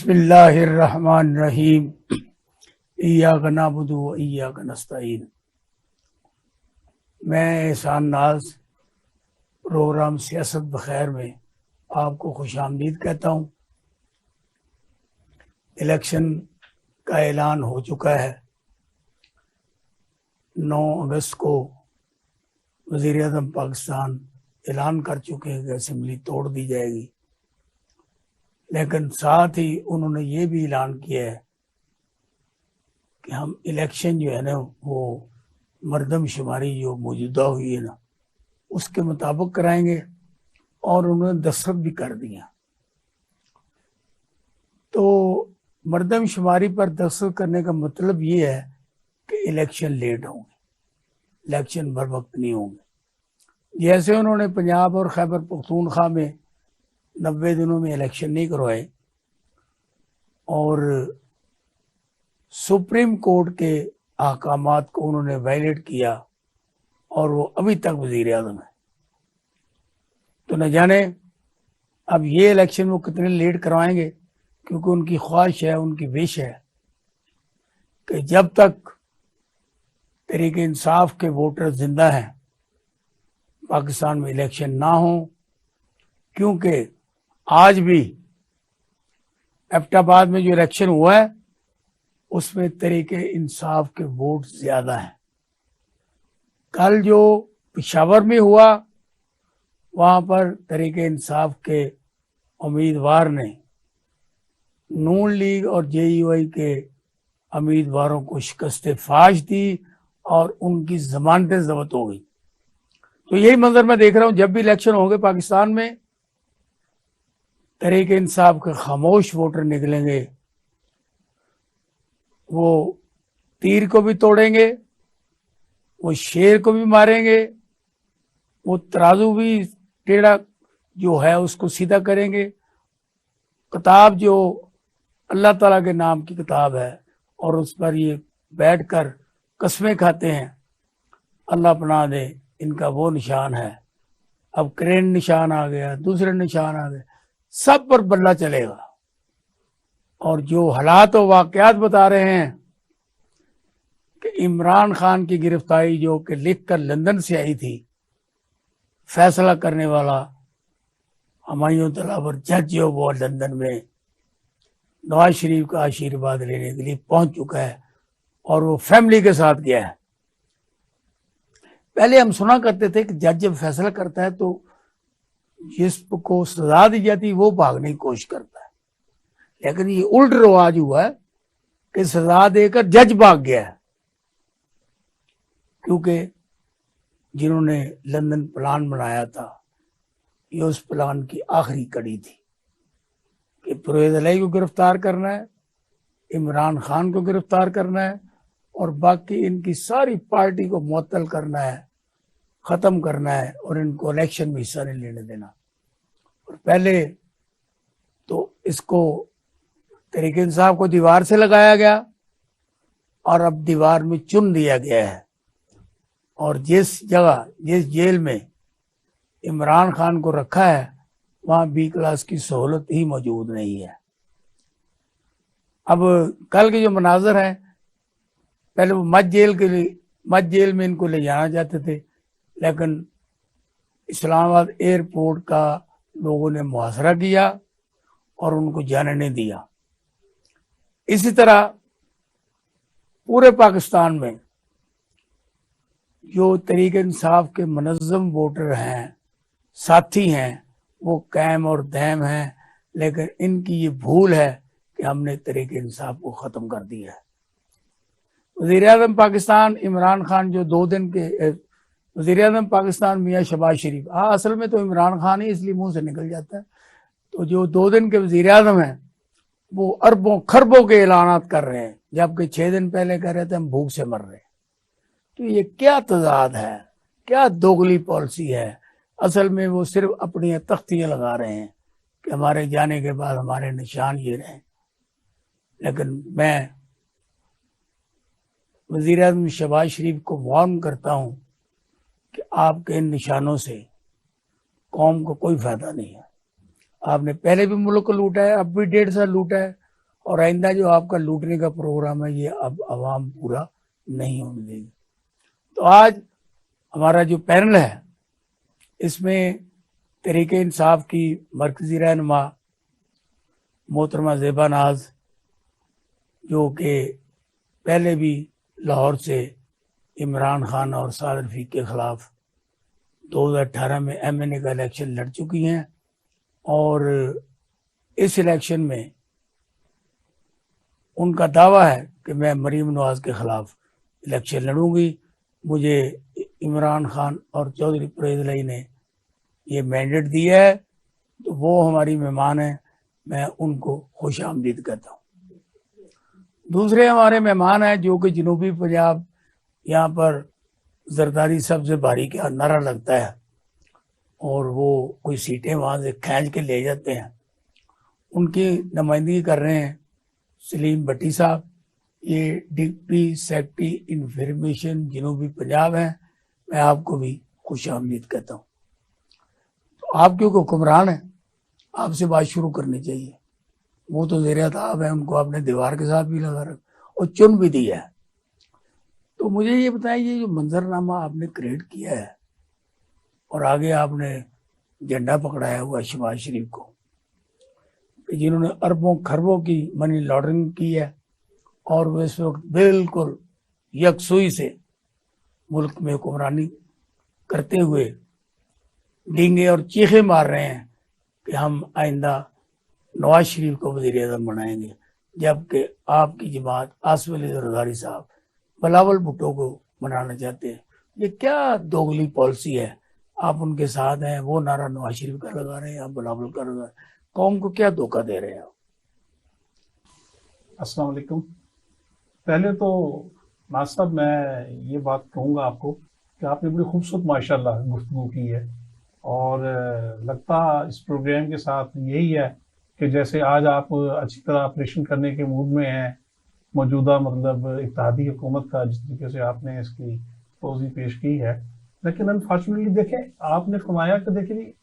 बिस्मिल्लाहिर्रहमानिर्रहीम। इय्याका नअबुदु व इय्याका नस्तईन। मैं एहसान नाज प्रोग्राम सियासत बखैर में आपको खुशामदीद कहता हूँ। इलेक्शन का ऐलान हो चुका है। 9 अगस्त को वज़ीर आज़म पाकिस्तान ऐलान कर चुके हैं कि असेंबली तोड़ दी जाएगी, लेकिन साथ ही उन्होंने ये भी ऐलान किया है कि हम इलेक्शन जो है ना वो मरदमशुमारी जो मौजूदा हुई है ना उसके मुताबिक कराएंगे, और उन्होंने दस्तखत भी कर दिया। तो मरदमशुमारी पर दस्तखत करने का मतलब ये है कि इलेक्शन लेट होंगे, इलेक्शन बर वक्त नहीं होंगे। जैसे उन्होंने पंजाब और खैबर पख्तूनख्वा में 90 दिनों में इलेक्शन नहीं करवाए और सुप्रीम कोर्ट के अहकामात को उन्होंने वायलेट किया और वो अभी तक वजीर आज़म है, तो न जाने अब ये इलेक्शन वो कितने लेट करवाएंगे, क्योंकि उनकी ख्वाहिश है, उनकी विश है कि जब तक तहरीक इंसाफ के वोटर जिंदा हैं पाकिस्तान में इलेक्शन ना हो। क्योंकि आज भी एबटाबाद में जो इलेक्शन हुआ है उसमें तहरीके इंसाफ के वोट ज्यादा हैं। कल जो पेशावर में हुआ वहां पर तहरीके इंसाफ के उम्मीदवार ने नून लीग और जेयूआई के उम्मीदवारों को शिकस्त फाश दी और उनकी जमानतें जब्त हो गई। तो यही मंजर मैं देख रहा हूं, जब भी इलेक्शन होंगे पाकिस्तान में तहरीक इंसाफ के खामोश वोटर निकलेंगे, वो तीर को भी तोड़ेंगे, वो शेर को भी मारेंगे, वो तराजू भी टेढ़ा जो है उसको सीधा करेंगे। किताब जो अल्लाह ताला के नाम की किताब है और उस पर ये बैठकर कस्में खाते हैं, अल्लाह पनाह दे, इनका वो निशान है। अब क्रेन निशान आ गया, दूसरे निशान आ गए, सब पर बल्ला चलेगा। और जो हालात और वाकयात बता रहे हैं कि इमरान खान की गिरफ्तारी जो कि लिखकर लंदन से आई थी, फैसला करने वाला हमायूं तलावर जज जो वो लंदन में नवाज शरीफ का आशीर्वाद लेने के लिए पहुंच चुका है और वो फैमिली के साथ गया है। पहले हम सुना करते थे कि जज जब फैसला करता है तो जिसको सजा दी जाती वो भागने की कोशिश करता है, लेकिन ये उल्ट रवाज हुआ है कि सजा देकर जज भाग गया है। क्योंकि जिन्होंने लंदन प्लान बनाया था, ये उस प्लान की आखिरी कड़ी थी कि परवेज इलाही को गिरफ्तार करना है, इमरान खान को गिरफ्तार करना है और बाकी इनकी सारी पार्टी को मुअत्तल करना है, ख़त्म करना है और इनको इलेक्शन में हिस्सा नहीं लेने देना। और पहले तो इसको तहरीक इंसाफ को दीवार से लगाया गया और अब दीवार में चुन दिया गया है, और जिस जगह जिस जेल में इमरान खान को रखा है वहाँ बी क्लास की सहूलत ही मौजूद नहीं है। अब कल के जो मनाजर हैं, पहले वो मत जेल में इनको ले जाना चाहते थे, लेकिन इस्लामाबाद एयरपोर्ट का लोगों ने मुहासरा किया और उनको जाने नहीं दिया। इसी तरह पूरे पाकिस्तान में जो तहरीक इंसाफ के मुनज़्ज़म वोटर हैं, साथी हैं, वो कायम और दायम हैं, लेकिन इनकी ये भूल है कि हमने तहरीक इंसाफ को ख़त्म कर दिया है। वज़ीर आज़म पाकिस्तान इमरान खान जो 2 दिन के वज़ीर आज़म पाकिस्तान मियाँ शहबाज शरीफ, असल में तो इमरान खान ही इसलिए मुंह से निकल जाता है, तो जो 2 दिन के वज़ीर आज़म हैं वो अरबों खरबों के ऐलानात कर रहे हैं, जबकि 6 दिन पहले कह रहे थे हम भूख से मर रहे हैं। तो ये क्या तजाद है, क्या दोगली पॉलिसी है। असल में वो सिर्फ अपनी तख्तियां लगा रहे हैं कि हमारे जाने के बाद हमारे निशान ये रहे। लेकिन मैं वज़ीर आज़म शहबाज शरीफ को वार्न करता हूं कि आपके इन निशानों से कौम को कोई फायदा नहीं है। आपने पहले भी मुल्क को लूटा है, अब भी 1.5 साल लूटा है, और आइंदा जो आपका लूटने का प्रोग्राम है ये अब आवाम पूरा नहीं होने देगी। तो आज हमारा जो पैनल है इसमें तहरीके इंसाफ की मरकजी रहनुमा मोहतरमा ज़ेबा नाज, जो कि पहले भी लाहौर से इमरान खान और साद रफीक के ख़िलाफ़ 2018 में MNA का इलेक्शन लड़ चुकी हैं और इस इलेक्शन में उनका दावा है कि मैं मरीम नवाज़ के ख़िलाफ़ इलेक्शन लड़ूंगी। मुझे इमरान खान और चौधरी परवेज़ इलाही ने ये मैंडेट दिया है, तो वो हमारी मेहमान हैं, मैं उनको खुश आमदीद कहता हूँ। दूसरे हमारे मेहमान हैं जो कि जनूबी पंजाब, यहाँ पर जरदारी सबसे भारी का नारा लगता है और वो कोई सीटें वहाँ से खींच के ले जाते हैं। उनकी नुमाइंदगी कर रहे हैं सलीम भट्टी साहब, ये डिप्टी सेक्रेटरी इंफॉर्मेशन जनूबी पंजाब हैं। मैं आपको भी खुश आमदीद कहता हूँ। तो आप क्योंकि हुक्मरान हैं, आपसे बात शुरू करनी चाहिए। वो तो ज़ेर अताब है, उनको आपने दीवार के साथ भी लगा रखा और चुन भी दिया है। तो मुझे ये बताइए, जो मंजरनामा आपने क्रिएट किया है और आगे आपने झंडा पकड़ाया हुआ शहबाज शरीफ को, जिन्होंने अरबों खरबों की मनी लॉन्ड्रिंग की है और वो इस वक्त बिल्कुल यकसुई से मुल्क में हुक्मरानी करते हुए डींगे और चीखे मार रहे हैं कि हम आइंदा नवाज शरीफ को वज़ीर आज़म बनाएंगे, जबकि आपकी जमात आसिफ अली ज़रदारी साहब बिलावल भुट्टो को बनाना चाहते हैं। ये क्या दोगली पॉलिसी है? आप उनके साथ हैं, वो नारा नवाज शरीफ का लगा रहे हैं, आप बिलावल का लगा रहे हैं। कौम को क्या धोखा दे रहे हैं आप? अस्सलाम वालेकुम। पहले तो नाज़ साहब मैं ये बात कहूँगा आपको कि आपने बड़ी खूबसूरत माशाल्लाह गुफ्तगू की है और लगता इस प्रोग्राम के साथ यही है कि जैसे आज आप अच्छी तरह ऑपरेशन करने के मूड में हैं, मौजूदा मतलब इत्तेहादी हुकूमत का जिस तरीके से आपने इसकी तोज़ी पेश की है। लेकिन अनफॉर्चुनेटली देखें, आपने फरमाया कि देखिए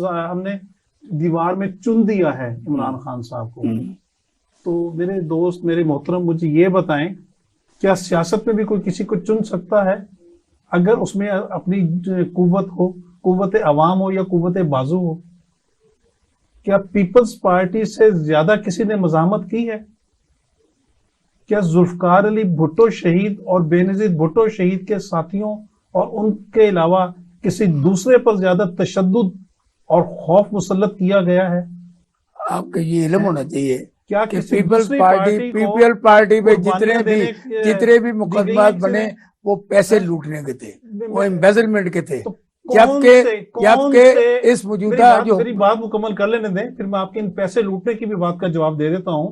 हमने दीवार में चुन दिया है इमरान खान साहब को। तो मेरे दोस्त, मेरे मोहतरम, मुझे ये बताएं, क्या सियासत में भी कोई किसी को चुन सकता है अगर उसमें अपनी कुव्वत हो, कुव्वत अवाम हो या कुव्वत बाजू हो? क्या पीपल्स पार्टी से ज्यादा किसी ने मज़ाहमत की है? क्या जुल्फकार अली भुट्टो शहीद और बेनज़ीर भुट्टो शहीद के साथियों और उनके अलावा किसी दूसरे पर ज्यादा तशद्दुद और खौफ मुसल्लत किया गया है? आपका ये इल्म होना चाहिए क्या कि पीपल्स पार्टी पे जितने भी मुकदमात बने वो पैसे लूटने के थे, वो एम्बेजलमेंट के थे। जबकि इस मौजूदा जो मेरी बात मुकम्मल कर लेने दें, फिर मैं आपके इन पैसे लूटने की भी बात का जवाब दे देता हूं।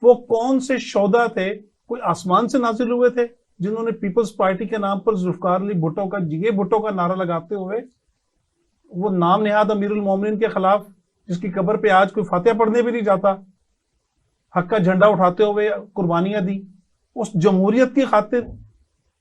वो कौन से शौदा थे? कोई आसमान से नाजिल हुए थे जिन्होंने पीपल्स पार्टी के नाम पर जुल्फकार अली भुट्टो का, जिगे भुट्टो का नारा लगाते हुए वो नाम नेहाद अमीरुल मोमिनीन के खिलाफ, जिसकी कब्र पे आज कोई फातिहा पढ़ने भी नहीं जाता, हक का झंडा उठाते हुए कुर्बानियां दी उस जमहूरियत की खातिर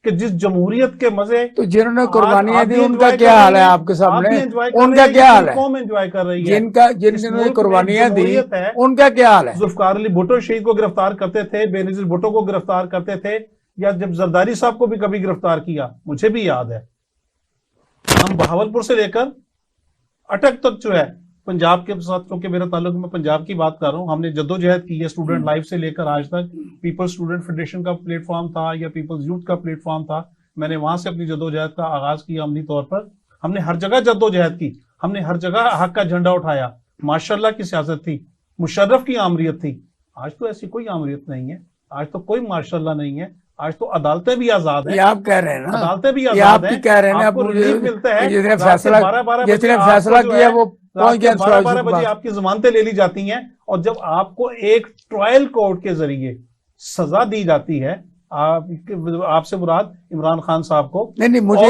कि जिस जमहूरियत के मजे तो जिन्होंने कुर्बानियां दी उनका क्या हाल है आपके सामने? उनका क्या हाल है? कौम एंजॉय कर रही है? जिन्होंने कुर्बानियां दी उनका क्या हाल है? जुल्फकार अली भुट्टो शहीद को गिरफ्तार करते थे, बेनज़ीर भुट्टो को गिरफ्तार करते थे, या जब जरदारी साहब को भी कभी गिरफ्तार किया, मुझे भी याद है। हम बहावलपुर से लेकर अटक तक जो है पंजाब के साथ, क्योंकि मेरा ताल्लुक, मैं पंजाब की बात कर रहा हूँ, हमने जद्दोजहद की है स्टूडेंट लाइफ से लेकर आज तक। पीपल्स स्टूडेंट फेडरेशन का प्लेटफॉर्म था या पीपल्स यूथ का प्लेटफॉर्म था, मैंने वहां से अपनी जद्दोजहद का आगाज किया अमली तौर पर। हमने हर जगह जद्दोजहद की, हमने हर जगह हक का झंडा उठाया। माशाल्लाह की सियासत थी, मुशर्रफ की आमरीत थी। आज तो ऐसी कोई आमरीत नहीं है, आज तो कोई माशाल्लाह नहीं है। आज तो अदालतें भी आजाद हैं। आप कह रहे हैं ना, अदालतें भी आजाद हैं। कह रहे हैं आपको रिलीफ मिलता है। जिसने फैसला किया वो 12 बजे आपकी जमानतें ले ली जाती हैं, और जब आपको एक ट्रायल कोर्ट के जरिए सजा दी जाती है, आपसे मुराद इमरान खान साहब को, नहीं मुझे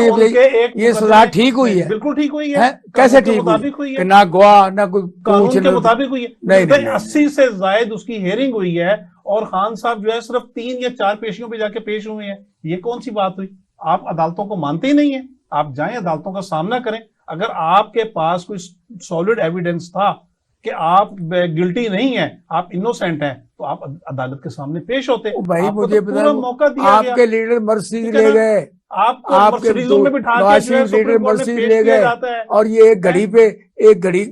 ये सजा ठीक हुई है? बिल्कुल ठीक हुई है। कैसे ठीक हुई है? ना गवाह ना कोई कानून के मुताबिक हुई है। 80 से जायद उसकी हेयरिंग हुई है और खान साहब जो है सिर्फ 3 या 4 पेशियों पे जाके पेश हुए हैं। ये कौन सी बात हुई? आप अदालतों को मानते ही नहीं है। आप जाएं, अदालतों का सामना करें। अगर आपके पास कोई सॉलिड एविडेंस था कि आप गिल्टी नहीं है, आप इनोसेंट हैं, तो आप अदालत के सामने पेश होते। भाई आपको मुझे तो पूरा मौका दिया गया। आपके लीडर मर्सिडीज ठीक है ले ना? गए, आपको आपके मर्सिडीजों में बिठा के जो है लीडर सुप्रीम कोर्ट में मर्सिडीज पेश ले किया गए, जाता है। और ये एक घड़ी पे एक घड़ी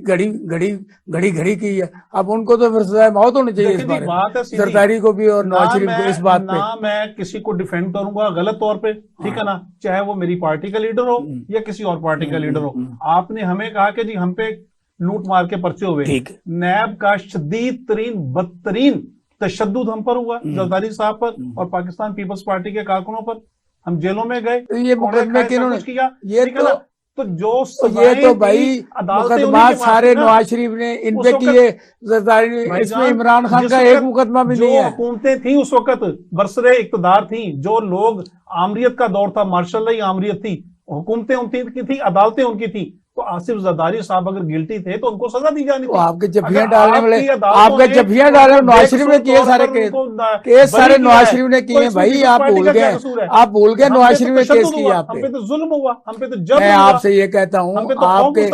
की है। अब उनको तो फिर सजाए मौत होनी चाहिए इस देखिए जी, बारे बात है में, सीधी। जरदारी को भी और ना नवाज शरीफ को, इस बात पे। ना मैं किसी को डिफेंड करूंगा गलत तौर पे, ठीक है ना, चाहे वो मेरी पार्टी का लीडर हो या किसी और पार्टी का लीडर हो। आपने हमें कहा कि जी हम पे लूट मार के पर्चे हुए, ठीक है। नैब का शदीद तरीन बदतरीन तशद्दुद हम पर हुआ, जरदारी साहब पर और पाकिस्तान पीपल्स पार्टी के कारकुनों पर। हम जेलों में गए, तो ये मुकदमे किन्होंने किया, ये ठीक है ना? तो जो ये तो भाई अदालतें मुकदमा सारे नवाज शरीफ ने इन पे किए, जरदारी ने, इसमें इमरान खान का एक मुकदमा भी नहीं है। जो हुकूमतें थी उस वक्त बरसरे इक्तदार थी, जो लोग आमरीत का दौर था, मार्शल आमरीत थी, हुकूमतें उनकी थी, अदालतें उनकी थी। तो आसिफ जरदारी साहब अगर गिल्टी थे तो उनको सजा दी जानी थी। आपके जफियां डालने वाले, आपके जफियां डाले नवाज शरीफ ने किए सारे केस सारे नवाज शरीफ ने किए भाई, आप भूल गए, आप भूल गए नवाज शरीफ ने केस किए आप पे। हम पे तो जुल्म हुआ, हम पे तो जब्र हुआ। मैं आपसे ये कहता हूँ, आपके इस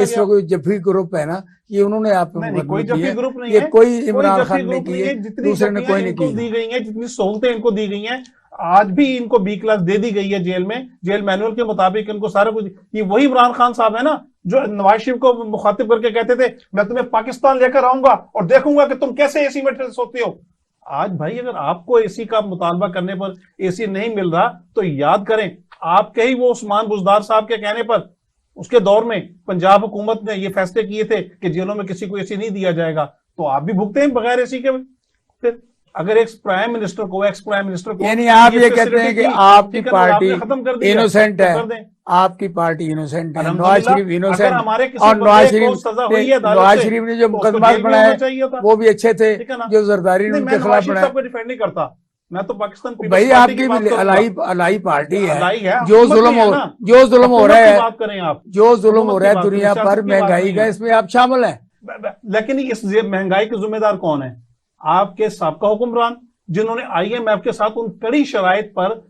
गया। वक्त जफी ग्रुप है ना, ये उन्होंने आप पे कोई जफी ग्रुप नहीं ये है, कोई इमरान खान ने की है, जितनी दूसरे ने कोई नहीं इनको की। दी गई है, जितनी सहूलतें इनको दी गई हैं, आज भी इनको बी क्लास दे दी गई है जेल में, जेल मैनुअल के मुताबिक इनको सारा कुछ। ये वही इमरान खान साहब है ना जो नवाज शरीफ को मुखातिब करके कहते थे मैं तुम्हें पाकिस्तान लेकर आऊंगा और देखूंगा कि तुम कैसे एसी में सोते हो। आज भाई अगर आपको एसी का मुतालबा करने पर एसी नहीं मिल रहा तो याद करें, आपके ही वो उस्मान बुजदार साहब के कहने पर उसके दौर में पंजाब हुकूमत ने ये फैसले किए थे कि जेलों में किसी को एसी नहीं दिया जाएगा, तो आप भी भुगते हैं बगैर एसी के। फिर अगर एक प्राइम मिनिस्टर को, एक्स प्राइम मिनिस्टर को, यानी आप ये कहते हैं कि आपकी पार्टी खत्म कर दी इनोसेंट है, आपकी पार्टी इनोसेंट है, नवाज शरीफ इनोसेंट, और नवाज शरीफ ने जो मुकदमा बनाए वो भी अच्छे थे, जो जरदारी ने उनके खिलाफ बनाए। डिफेंड नहीं करता मैं, तो पाकिस्तान भाई आपकी अलाई पार्टी है, जो जुल्म हो रहा है, बात करें आप, जो जुल्म हो रहा है दुनिया पर महंगाई का, इसमें आप शामिल हैं। लेकिन इस महंगाई के जिम्मेदार कौन है? आपके साबका हुक्मरान, जिन्होंने आईएमएफ के साथ उन कड़ी शराइत पर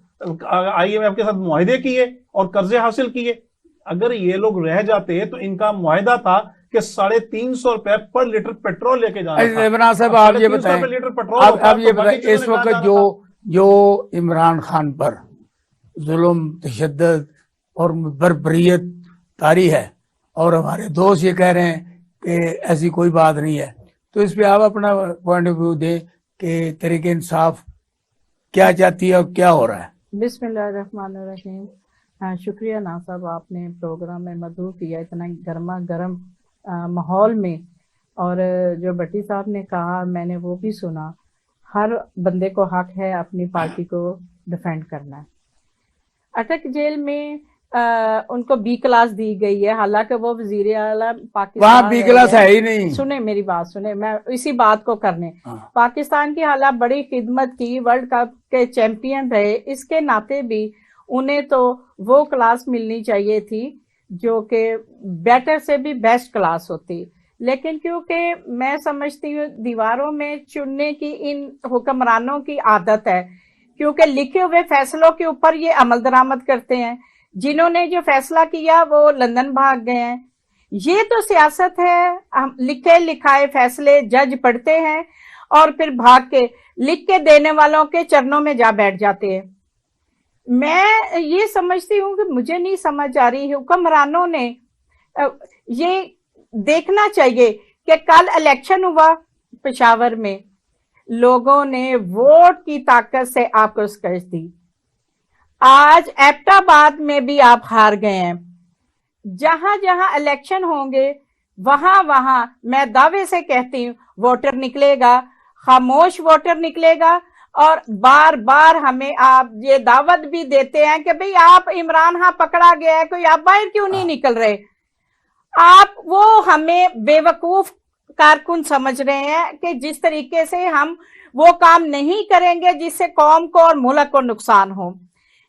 आईएमएफ के साथ मुआहदे किए और कर्जे हासिल किए। अगर ये लोग रह जाते तो इनका मुआहदा था कि 350 रुपए पर लीटर पेट्रोल लेके जाना। इमरान साहब आप ये बताएं, अब ये बताएं, इस वक्त जो इमरान खान पर जुल्म, तशद्दुद और बर्बरियत तारी है, और हमारे दोस्त ये कह रहे हैं कि ऐसी कोई बात नहीं है, तो इस पे आप अपना पॉइंट ऑफ व्यू दें कि तहरीक इंसाफ क्या चाहती है और क्या हो रहा है। बिस्मिल्लाहिर्रहमानिर्रहीम। शुक्रिया ना साहब, आपने प्रोग्राम में मदऊ किया इतना गर्मा गर्म माहौल में, और जो भट्टी साहब ने कहा मैंने वो भी सुना। हर बंदे को हक है अपनी पार्टी को डिफेंड करना है। अटक जेल में उनको बी क्लास दी गई है, हालांकि वो वजीर आला पाकिस्तान, वहाँ बी क्लास है ही नहीं। सुने मेरी बात, सुने, मैं इसी बात को करने, पाकिस्तान की हालात बड़ी खिदमत की, वर्ल्ड कप के चैंपियन रहे, इसके नाते भी उन्हें तो वो क्लास मिलनी चाहिए थी जो कि बेटर से भी बेस्ट क्लास होती। लेकिन क्योंकि मैं समझती हूँ दीवारों में चुनने की इन हुक्मरानों की आदत है, क्योंकि लिखे हुए फैसलों के ऊपर ये अमल दरामद करते हैं। जिन्होंने जो फैसला किया वो लंदन भाग गए हैं। ये तो सियासत है, हम लिखे लिखाए फैसले जज पढ़ते हैं और फिर भाग के लिख के देने वालों के चरणों में जा बैठ जाते हैं। मैं ये समझती हूँ कि मुझे नहीं समझ आ रही, हुक्मरानों ने ये देखना चाहिए कि कल इलेक्शन हुआ पेशावर में, लोगों ने वोट की ताकत से आपको शिकस्त दी। आज एबटाबाद में भी आप हार गए हैं। जहां जहां इलेक्शन होंगे वहां वहां मैं दावे से कहती हूँ वोटर निकलेगा, खामोश वोटर निकलेगा। और बार बार हमें आप ये दावत भी देते हैं कि भाई आप इमरान खान पकड़ा गया है, कोई आप बाहर क्यों नहीं निकल रहे। आप वो हमें बेवकूफ कारकुन समझ रहे हैं कि जिस तरीके से हम वो काम नहीं करेंगे जिससे कौम को और मुल्क को नुकसान हो।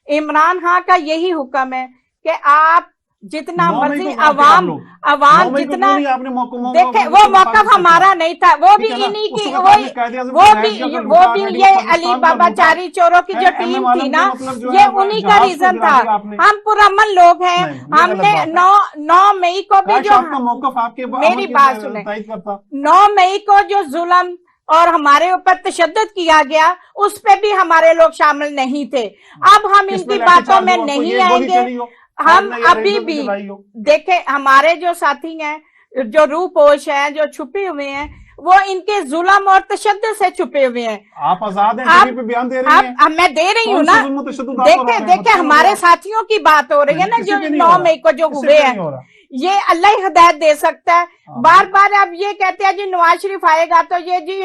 इमरान खान का यही हुक्म है कि आप जितना 9 मई मर्जी को कहाँ थे आप अवाम लोग? 9 अवाम मई को जितना क्यों नहीं आपने देखे, वो मौकफ हमारा नहीं था, वो भी ठीक है ना? इन्हीं उस की, वक्त आपने कायदे-आज़म को जाहिर किया था, लूटा, वो भी रेडी ये पाकिस्तान अली का बाबा लूटा। चारी चोरों की जो है, टीम एमएम थी आलम ना, के मतलब जो ये है उन्हीं का जहाज को रीजन गिरा था। दिया आपने। हम पुरअमन लोग हैं। नहीं, ये गलत हमने बात है। 9 मई को भी काश जो, आपका मौकफ आपके मेरी बात सुने, तायद करता। 9 मई को जो जुल्म और हमारे ऊपर तशद्दुद किया गया, उस पे भी हमारे लोग शामिल नहीं थे। अब हम इनकी बातों में नहीं आएंगे। हम अभी भी देखें, हमारे जो साथी हैं, जो रूपोश हैं, जो छुपे हुए हैं, वो इनके जुल्म और तशद्दुद से छुपे हुए हैं। आप आजाद हैं, टीवी पे बयान दे रही हैं। अब मैं दे रही हूँ ना, देखे हमारे साथियों की बात हो रही है ना, जो 9 मई को जो हुए हैं, ये अल्लाह ही हिदायत दे सकता है। बार बार अब ये कहते हैं जी नवाज शरीफ आएगा तो ये जी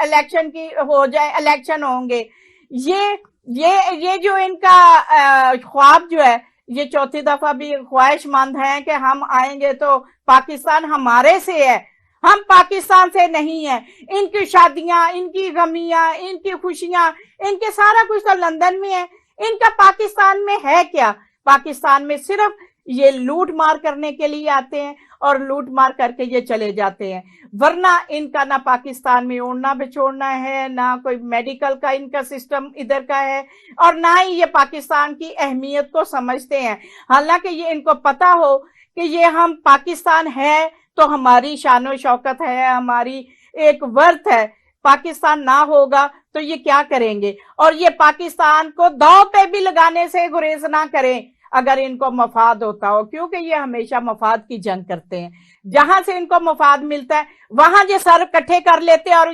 इलेक्शन की हो जाए, इलेक्शन होंगे। ये जो इनका ख्वाब जो है, ये चौथी दफा भी ख्वाहिशमंद है कि हम आएंगे तो पाकिस्तान हमारे से है, हम पाकिस्तान से नहीं है। इनकी शादियां, इनकी गमियां, इनकी खुशियां, इनके सारा कुछ तो लंदन में है। इनका पाकिस्तान में है क्या? पाकिस्तान में सिर्फ ये लूट मार करने के लिए आते हैं और लूट मार करके ये चले जाते हैं। वरना इनका ना पाकिस्तान में ओढ़ना बिछोड़ना है, ना कोई मेडिकल का इनका सिस्टम इधर का है, और ना ही ये पाकिस्तान की अहमियत को समझते हैं। हालांकि ये इनको पता हो कि ये हम पाकिस्तान है तो हमारी शानो शौकत है, हमारी एक वर्थ है। पाकिस्तान ना होगा तो ये क्या करेंगे? और ये पाकिस्तान को दांव पे भी लगाने से गुरेज ना करें अगर इनको मफाद होता हो, क्योंकि ये हमेशा मफाद की जंग करते हैं। जहां से इनको मफाद मिलता है वहां ये सर इकट्ठे कर लेते हैं और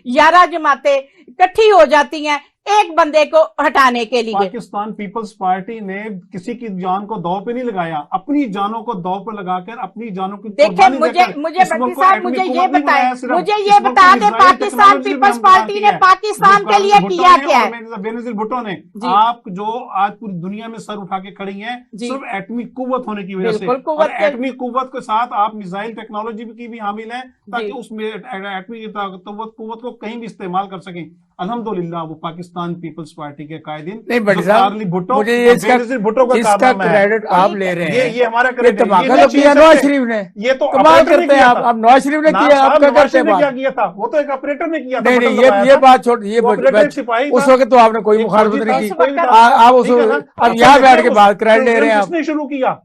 11 जमातें इकट्ठी हो जाती हैं एक बंदे को हटाने के लिए। पाकिस्तान पीपल्स पार्टी ने किसी की जान को दांव पे नहीं लगाया, अपनी जानों को दांव पे लगाकर अपनी जानों की देखिए, मुझे भट्टी साहब मुझे ये बताएं, मुझे ये बता दे, पाकिस्तान पीपल्स पार्टी ने पाकिस्तान के लिए किया क्या है? बेनजीर भुट्टो ने, आप जो आज पूरी दुनिया में सर उठा के खड़ी हैं सिर्फ एटमी कुव्वत होने की वजह से, और एटमी कुव्वत के साथ आप मिसाइल टेक्नोलॉजी की भी हामिल हैं ताकि उसमें एटमी कुव्वत को कहीं भी इस्तेमाल कर सकें। अल्हम्दुलिल्लाह वो पाकिस्तान पीपल्स पार्टी के कायदीन नहीं बड़ी साहब, मुझे ये इसका क्रेडिट आप ले रहे हैं। ये हमारा क्रेडिट नवाज शरीफ ने, ये तो कमाल करते हैं आप। नवाज शरीफ ने किया, आप क्या करते हैं? क्या किया था? वो तो एक ऑपरेटर ने किया था। नहीं, ये बात छोड़, ये उस वक्त तो आपने कोई मुखालफत नहीं की। आप उस अब यहाँ बैठ के बात क्रेडिट ले रहे हैं। किसने शुरू किया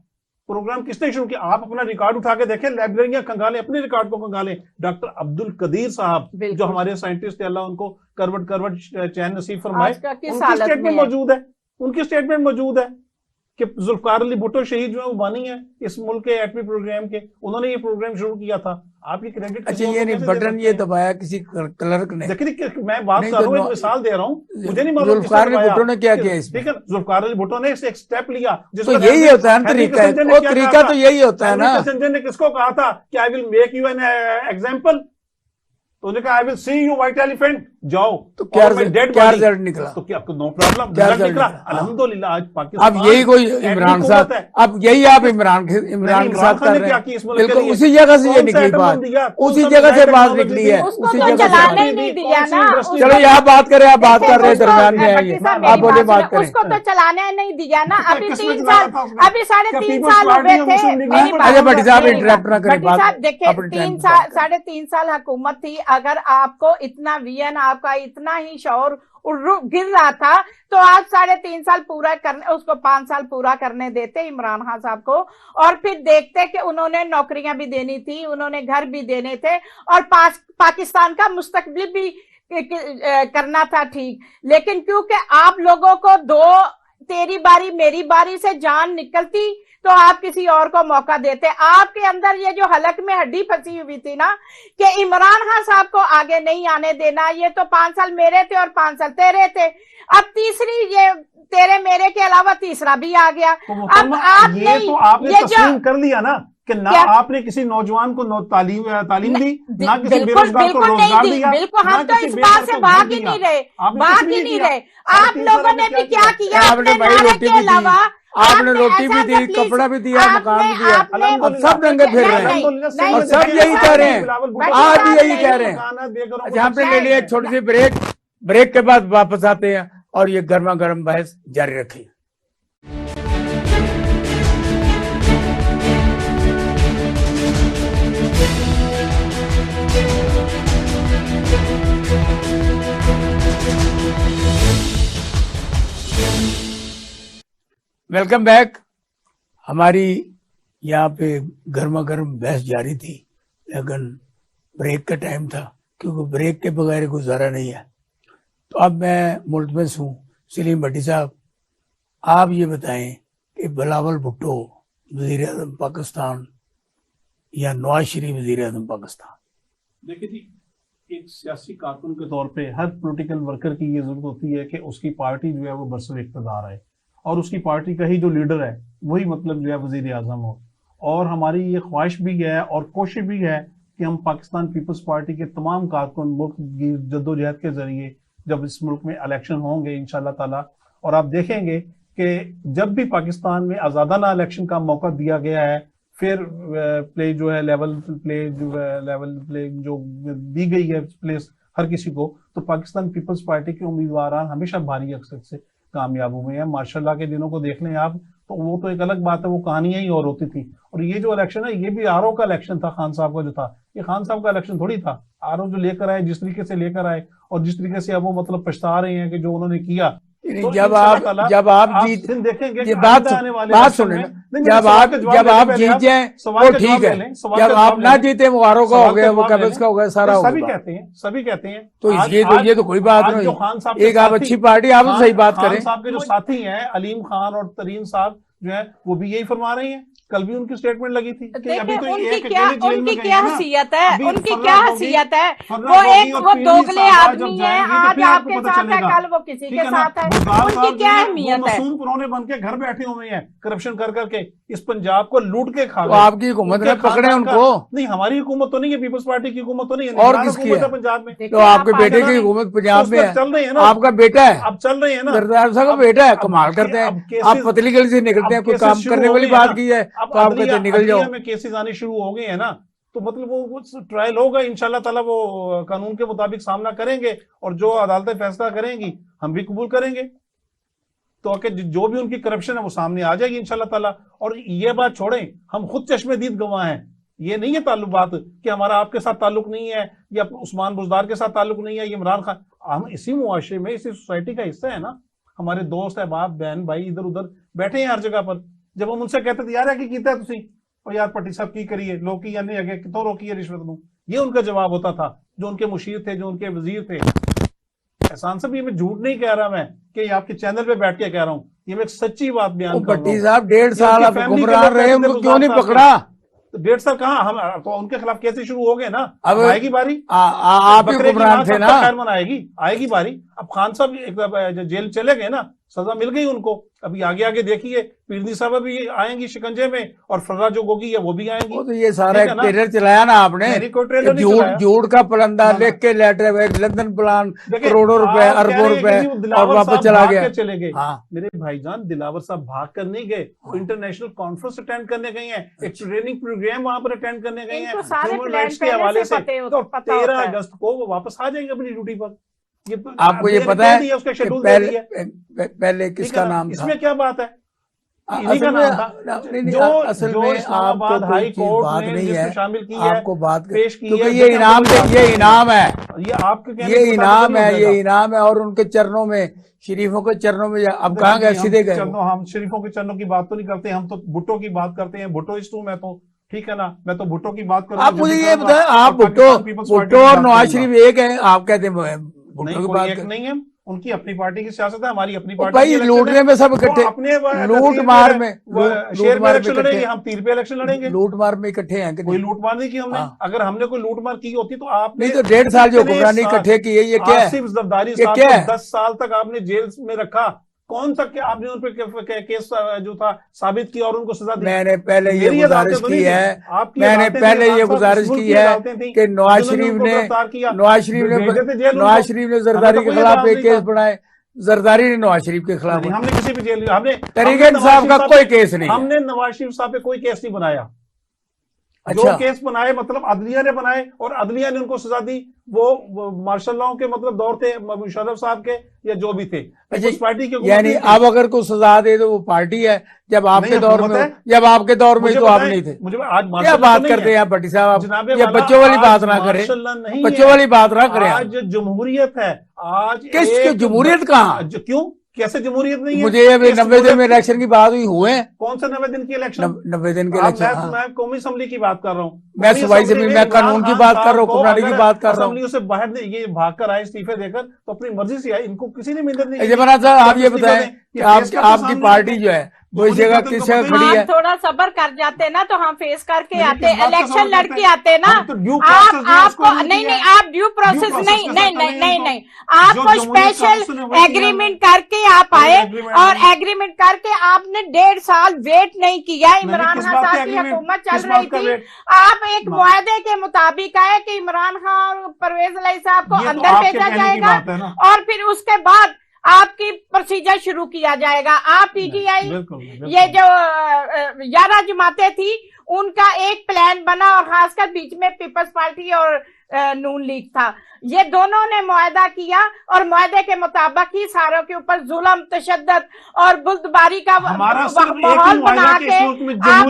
प्रोग्राम? किसने शुरू किया? आप अपना रिकॉर्ड उठा के देखें, लाइब्रेरियां खंगालें, अपने रिकॉर्ड को खंगालें। डॉक्टर अब्दुल कदीर साहब जो हमारे साइंटिस्ट थे, अल्लाह उनको करवट चैन नसीब फरमाए, उनकी स्टेटमेंट मौजूद है, उनकी स्टेटमेंट मौजूद है कि जुल्फकार अली भुट्टो शहीद जो है वो बानी है इस मुल्क के एटमी प्रोग्राम के, उन्होंने ये प्रोग्राम शुरू किया था। आपकी क्रेडिट अच्छा, ये नहीं बटन ये दबाया किसी क्लर्क ने? देखिए मैं बात कर रहा हूँ, एक मिसाल दे रहा हूँ, मुझे नहीं मालूम जुल्फकार अली भुट्टो ने क्या किया इसमें। ठीक है, जुल्फकार अली भुट्टो ने एक स्टेप लिया, तो यही होता है ना तरीका, वो तरीका तो यही होता है ना। संजय ने किसको कहा था कि I will make you an example, तो उन्होंने कहा I will see you white elephant, जाओ। तो क्या रिजल्ट निकला? तो क्या नो प्रॉब्लम, रिजल्ट निकला अल्हम्दुलिल्लाह। आज पाकिस्तान अब यही कोई इमरान साहब, अब यही आप इमरान के साथ कर रहे हैं। बिल्कुल उसी जगह से ये निकली बात, उसी जगह से बात निकली है, उसी जगह से। नहीं दिया ना। चलो यहाँ बात करें, आप बात कर रहे हैं, दरमियान में आइए, आप बोले बात करें। उसको तो चलाने नहीं दिया ना। अभी 3 साल, अभी 3.5 साल हुए थे। अच्छा भट्टी साहब इंटरप्ट ना करें बात। देखिए 3.5 साल हुकूमत थी, अगर आपको इतना विजन, आपका इतना ही शौर गिर रहा था तो आज 3.5 साल पूरा करने, उसको 5 साल पूरा करने देते इमरान खान साहब को, और फिर देखते कि उन्होंने नौकरियां भी देनी थी, उन्होंने घर भी देने थे, और पाकिस्तान का मुस्तकबिल भी करना था ठीक। लेकिन क्योंकि आप लोगों को तेरी बारी मेरी बारी से जान निकलती तो आप किसी और को मौका देते। आपके अंदर ये जो हलक में हड्डी फंसी हुई थी ना कि इमरान खान साहब को आगे नहीं आने देना, ये तो 5 साल मेरे थे और 5 साल तेरे थे, अब तीसरी ये तेरे मेरे के अलावा तीसरा भी आ गया। तो अब आपने तस्लीम कर लिया ना कि ना आपने किसी नौजवान को तालीम दी, ना किसी बेरोजगार को रोजगार दिया। बिल्कुल, हम तो इस बात से भाग ही नहीं रहे, आप लोगों ने भी क्या किया अपने नारे के अलावा? आपने रोटी भी दी, कपड़ा भी दिया, मकान भी दिया, अब सब रंगे फिर रहे हैं और सब यही कह रहे हैं, आज भी यही कह रहे हैं। अच्छा, हमने ले लिया छोटी सी ब्रेक के बाद वापस आते हैं और ये गर्मा गर्म बहस जारी रखी। Welcome back. हमारी यहाँ पे गर्मा गर्म बहस जारी थी, लेकिन ब्रेक का टाइम था, क्योंकि ब्रेक के बगैर गुजारा नहीं है। तो अब मैं मुल्तमस हूँ सलीम भट्टी साहब, आप ये बताएं कि बिलावल भुट्टो वज़ीर आज़म पाकिस्तान या नवाज शरीफ वज़ीर आज़म पाकिस्तान? देखिए जी, एक सियासी कारकुन के तौर पे हर पॉलिटिकल वर्कर की ये जरूरत होती है कि उसकी पार्टी जो है वो बरसर इक़्तिदार है और उसकी पार्टी का ही जो लीडर है वही मतलब जो है वज़ीर आज़म हो। और हमारी ये ख्वाहिश भी है और कोशिश भी है कि हम पाकिस्तान पीपल्स पार्टी के तमाम कारकुन मुल्क की जद्दोजहद के जरिए जब इस मुल्क में इलेक्शन होंगे इंशाल्लाह ताला, और आप देखेंगे कि जब भी पाकिस्तान में आज़ादाना इलेक्शन का मौका दिया गया है, फिर प्ले जो है लेवल प्ले जो दी गई है प्लेस हर किसी को, तो पाकिस्तान पीपल्स पार्टी के उम्मीदवार हमेशा भारी अक्सर से कामयाब हुए हैं। माशाल्लाह के दिनों को देख लें आप, तो वो तो एक अलग बात है, वो कहानियां ही और होती थी। और ये जो इलेक्शन है ये भी आरओ का इलेक्शन था, खान साहब का जो था, ये खान साहब का इलेक्शन थोड़ी था। आरओ जो लेकर आए, जिस तरीके से लेकर आए और जिस तरीके से अब वो मतलब पछता रहे हैं कि जो उन्होंने किया, तो जब आप जीत देखेंगे ये बात सुने, जब आप जीत जाए तो ठीक है, जब आप ना जीते वो आरओ का हो गया, वो कैबल्स का हो गया, सारा सभी कहते हैं तो ये तो कोई बात नहीं। एक आप अच्छी पार्टी, आप सही बात करें। साहब के जो साथी हैं अलीम खान और तरीन साहब जो है वो भी यही फरमा रहे हैं। कल भी उनकी स्टेटमेंट लगी थी कि अभी तो उनकी क्या हैसियत है, उनकी क्या हैसियत है, वो दोगले आदमी है, आज आपके साथ है, कल वो किसी के साथ है, उनकी क्या अहमियत है? पुराने बन के घर बैठे हुए हैं, करप्शन कर करके इस पंजाब को लूट के खा गए। आपकी हुकूमत ने पकड़े उनको? नहीं, हमारी हुकूमत तो नहीं है, पीपल्स पार्टी की हुकूमत तो नहीं है, और किसकी है पंजाब में? तो आपके बेटे की हुकूमत पंजाब में चल रही है ना, आपका बेटा है, अब चल रही है ना, सरदार साहब का बेटा है, कमाल करते हैं। आप पतली गली से निकलते हैं, कोई काम करने वाली बात की है तो आप कहते निकल जाओ। में केसेस आने शुरू हो गए हैं ना, तो मतलब वो ट्रायल होगा इंशाल्लाह ताला, वो कानून के मुताबिक सामना करेंगे और जो अदालतें फैसला करेंगी हम भी कबूल करेंगे। तो जो भी उनकी करप्शन है वो सामने आ जाएगी इंशाल्लाह ताला। और ये बात छोड़ें, हम खुद चश्मेदीद गवाह हैं, ये नहीं है ताल्लुक बात कि हमारा आपके साथ ताल्लुक नहीं है या उस्मान बुज़दार के साथ ताल्लुक नहीं है, ये इमरान खान, हम इसी मुआशरे में, इसी सोसाइटी का हिस्सा है ना। हमारे दोस्त अहबाब बहन भाई इधर उधर बैठे हैं हर जगह पर। जब हम उनसे कहते थे यार है कि कीता है तुसी, और यार भट्टी साहब की करिए, लोकी या नहीं अगे कितों रोकी है रिश्वत नूं, ये उनका जवाब होता था जो उनके मुशीर थे, जो उनके वजीर थे। एहसान साहब, ये मैं झूठ नहीं कह रहा, मैं कि आपके चैनल पे बैठ के कह रहा हूँ, ये मैं एक सच्ची बात बयान कर रहा हूं। भट्टी साहब 1.5 साल आप गुमराह रहे, उनको क्यों नहीं पकड़ा? 1.5 साल कहाँ, हम तो उनके खिलाफ केसेस शुरू हो गए ना, अब आएगी बारी। आप ही गुमराह थे ना, खैर मन आएगी बारी। अब खान साहब जेल चले गए ना, सजा मिल गई उनको, अभी आगे आगे देखिए पीरनी साहब भी आएंगी शिकंजे में और फर्रा जो गोगी है वो भी आएंगी। तो ये सारा ट्रेलर चलाया ना आपने, झूठ का पलंदा लिख के लेटर, लंदन प्लान, करोड़ों रुपए अरबों रुपए, और वापस चला गया। चले गए मेरे भाईजान, दिलावर साहब भाग कर नहीं गए, वो इंटरनेशनल कॉन्फ्रेंस अटेंड करने गए हैं, एक ट्रेनिंग प्रोग्राम वहां पर अटेंड करने गए हैं ह्यूमन राइट्स के हवाले से। तो 13 अगस्त को वो वापस आ जाएंगे अपनी ड्यूटी पर। आपको ये पता है कि पहले किसका नाम था? इसमें क्या बात है? असल में आपको कोई चीज बात नहीं है, आपको बात पेश की है, ये इनाम है, ये इनाम है, ये इनाम है। और उनके चरणों में, शरीफों के चरणों में अब कहाँ गए? सीधे गए। हम शरीफों के चरणों की बात तो नहीं करते, हम तो भुट्टो की बात करते हैं। भुट्टोइस्ट हूं मैं तो, ठीक है ना, मैं तो भुट्टो की बात करूंगा। आप मुझे ये बताएं, आप भुट्टो और नवाज शरीफ एक है? आप कहते हैं नहीं, कोई एक नहीं है, उनकी अपनी पार्टी की सियासत है, हमारी अपनी पार्टी। भाई लूटने में सब इकट्ठे, लूट मार में शेर में इलेक्शन लड़ेंगे, हम तीर पे इलेक्शन लड़ेंगे। लूट मार में इकट्ठे हैं? कोई लूट मार नहीं की हमने। अगर हमने कोई लूट मार की होती तो आपने नहीं, तो 1.5 साल जो हुक्मरानी इकट्ठे की है, ये क्या है? आसिफ जरदारी साहब को 10 साल तक आपने जेल में रखा, कौन सा आपने उन पर केस जो था साबित किया और उनको सजा दी? मैंने पहले ये गुजारिश की है, मैंने पहले ये गुजारिश की है कि नवाज शरीफ ने जरदारी के खिलाफ एक केस बनाए, जरदारी ने नवाज शरीफ के खिलाफ। हमने किसी भी जेल, हमने तहरीक इंसाफ का कोई केस नहीं, हमने नवाज शरीफ साहब पे कोई केस नहीं बनाया। अच्छा। जो केस बनाए मतलब अदलिया ने बनाए और अदलिया ने उनको सजा दी, वो मार्शल लॉ के मतलब दौर थे मुशर्रफ साहब के या जो भी थे। अच्छा, उस पार्टी के यानी अब अगर कोई सजा दे तो वो पार्टी है, जब आपके दौर में, जब आपके दौर में तो आप नहीं थे। मुझे आज क्या बात करते हैं आप भट्टी साहब? ये बच्चों वाली बात ना करें, बच्चों वाली बात ना करें। आज जमहूरियत है, आज किस जमहूरियत कहाँ? क्यों कैसे जमहूरियत नहीं है? मुझे अभी 90 दिन में इलेक्शन की बात हुई हुए हैं। कौन से 90 दिन की इलेक्शन? 90 दिन के इलेक्शन। हाँ। मैं कौमी असम्बली की बात कर रहा हूँ। मैं सूबाई असेंबली, मैं कानून की बात कर रहा हूँ, हुक्मरानी की बात कर रहा हूँ। असेंबली से बाहर ये भाग कर आए इस्तीफे देकर, तो अपनी मर्जी से आए, इनको किसी ने मिन्नत नहीं की। इमरान साहब आप ये बताएं कि आपकी पार्टी जो है वो इस जगह किस जगह खड़ी है? थोड़ा सब्र कर जाते ना तो हम फेस करके आते, इलेक्शन लड़के आते ना। आप आपको नहीं, आप ड्यू प्रोसेस नहीं, आपको स्पेशल एग्रीमेंट करके आप आए, और एग्रीमेंट करके आपने 1.5 साल वेट नहीं किया। इमरान खान साहब की हुकूमत चल रही थी, आप एक मुआहदे के मुताबिक आए कि इमरान खान और परवेज इलाही साहब को अंदर भेजा जाएगा, और फिर उसके बाद आपकी प्रोसीजर शुरू किया जाएगा। आप पीटीआई ये जो 11 जमातें थी उनका एक प्लान बना, और खासकर बीच में पीपल्स पार्टी और नून लीग था। ये दोनों ने मुआहदा किया, और मुआहदे के मुताबिक ही सारों के ऊपर जुल्म, तशद्दुद और बुल्दबारी का माहौल बना के आप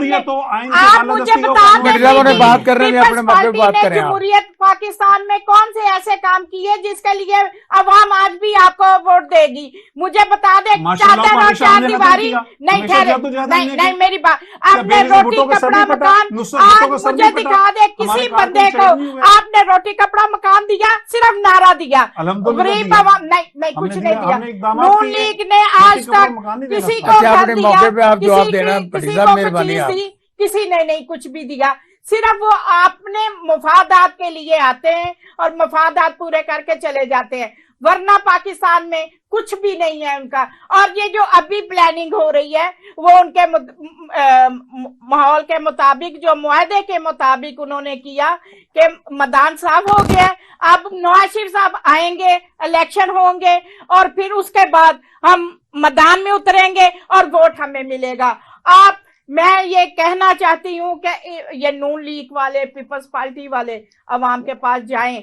मुझे बता दें, बात कर रहे हैं अपने मौके पे बात करें। जमहूरियत पाकिस्तान में कौन से ऐसे काम किए जिसके लिए अवाम आज भी आपको वोट देगी? मुझे बता दे। चादर और चार दीवारी नहीं ठहरे, नहीं मेरी बात, आपने रोटी कपड़ा मकान, आज मुझे दिखा दे किसी बंदे को आपने रोटी कपड़ा मकान दिया? सिर्फ नारा दिया, गरीब आवाम नहीं कुछ नहीं दिया। नून लीग ने आज तक किसी को घर दिया, किसी ने नहीं कुछ भी दिया। सिर्फ वो अपने मफादात के लिए आते हैं और मफादात पूरे करके चले जाते हैं, वरना पाकिस्तान में कुछ भी नहीं है उनका। और ये जो अभी प्लानिंग हो रही है वो उनके माहौल के मुताबिक, जो मुआहदे के मुताबिक उन्होंने किया कि मैदान साफ हो गया, अब नवाज शरीफ साहब आएंगे, इलेक्शन होंगे, और फिर उसके बाद हम मैदान में उतरेंगे और वोट हमें मिलेगा। मैं ये कहना चाहती हूँ कि ये नून लीग वाले, पीपल्स पार्टी वाले अवाम के पास जाएं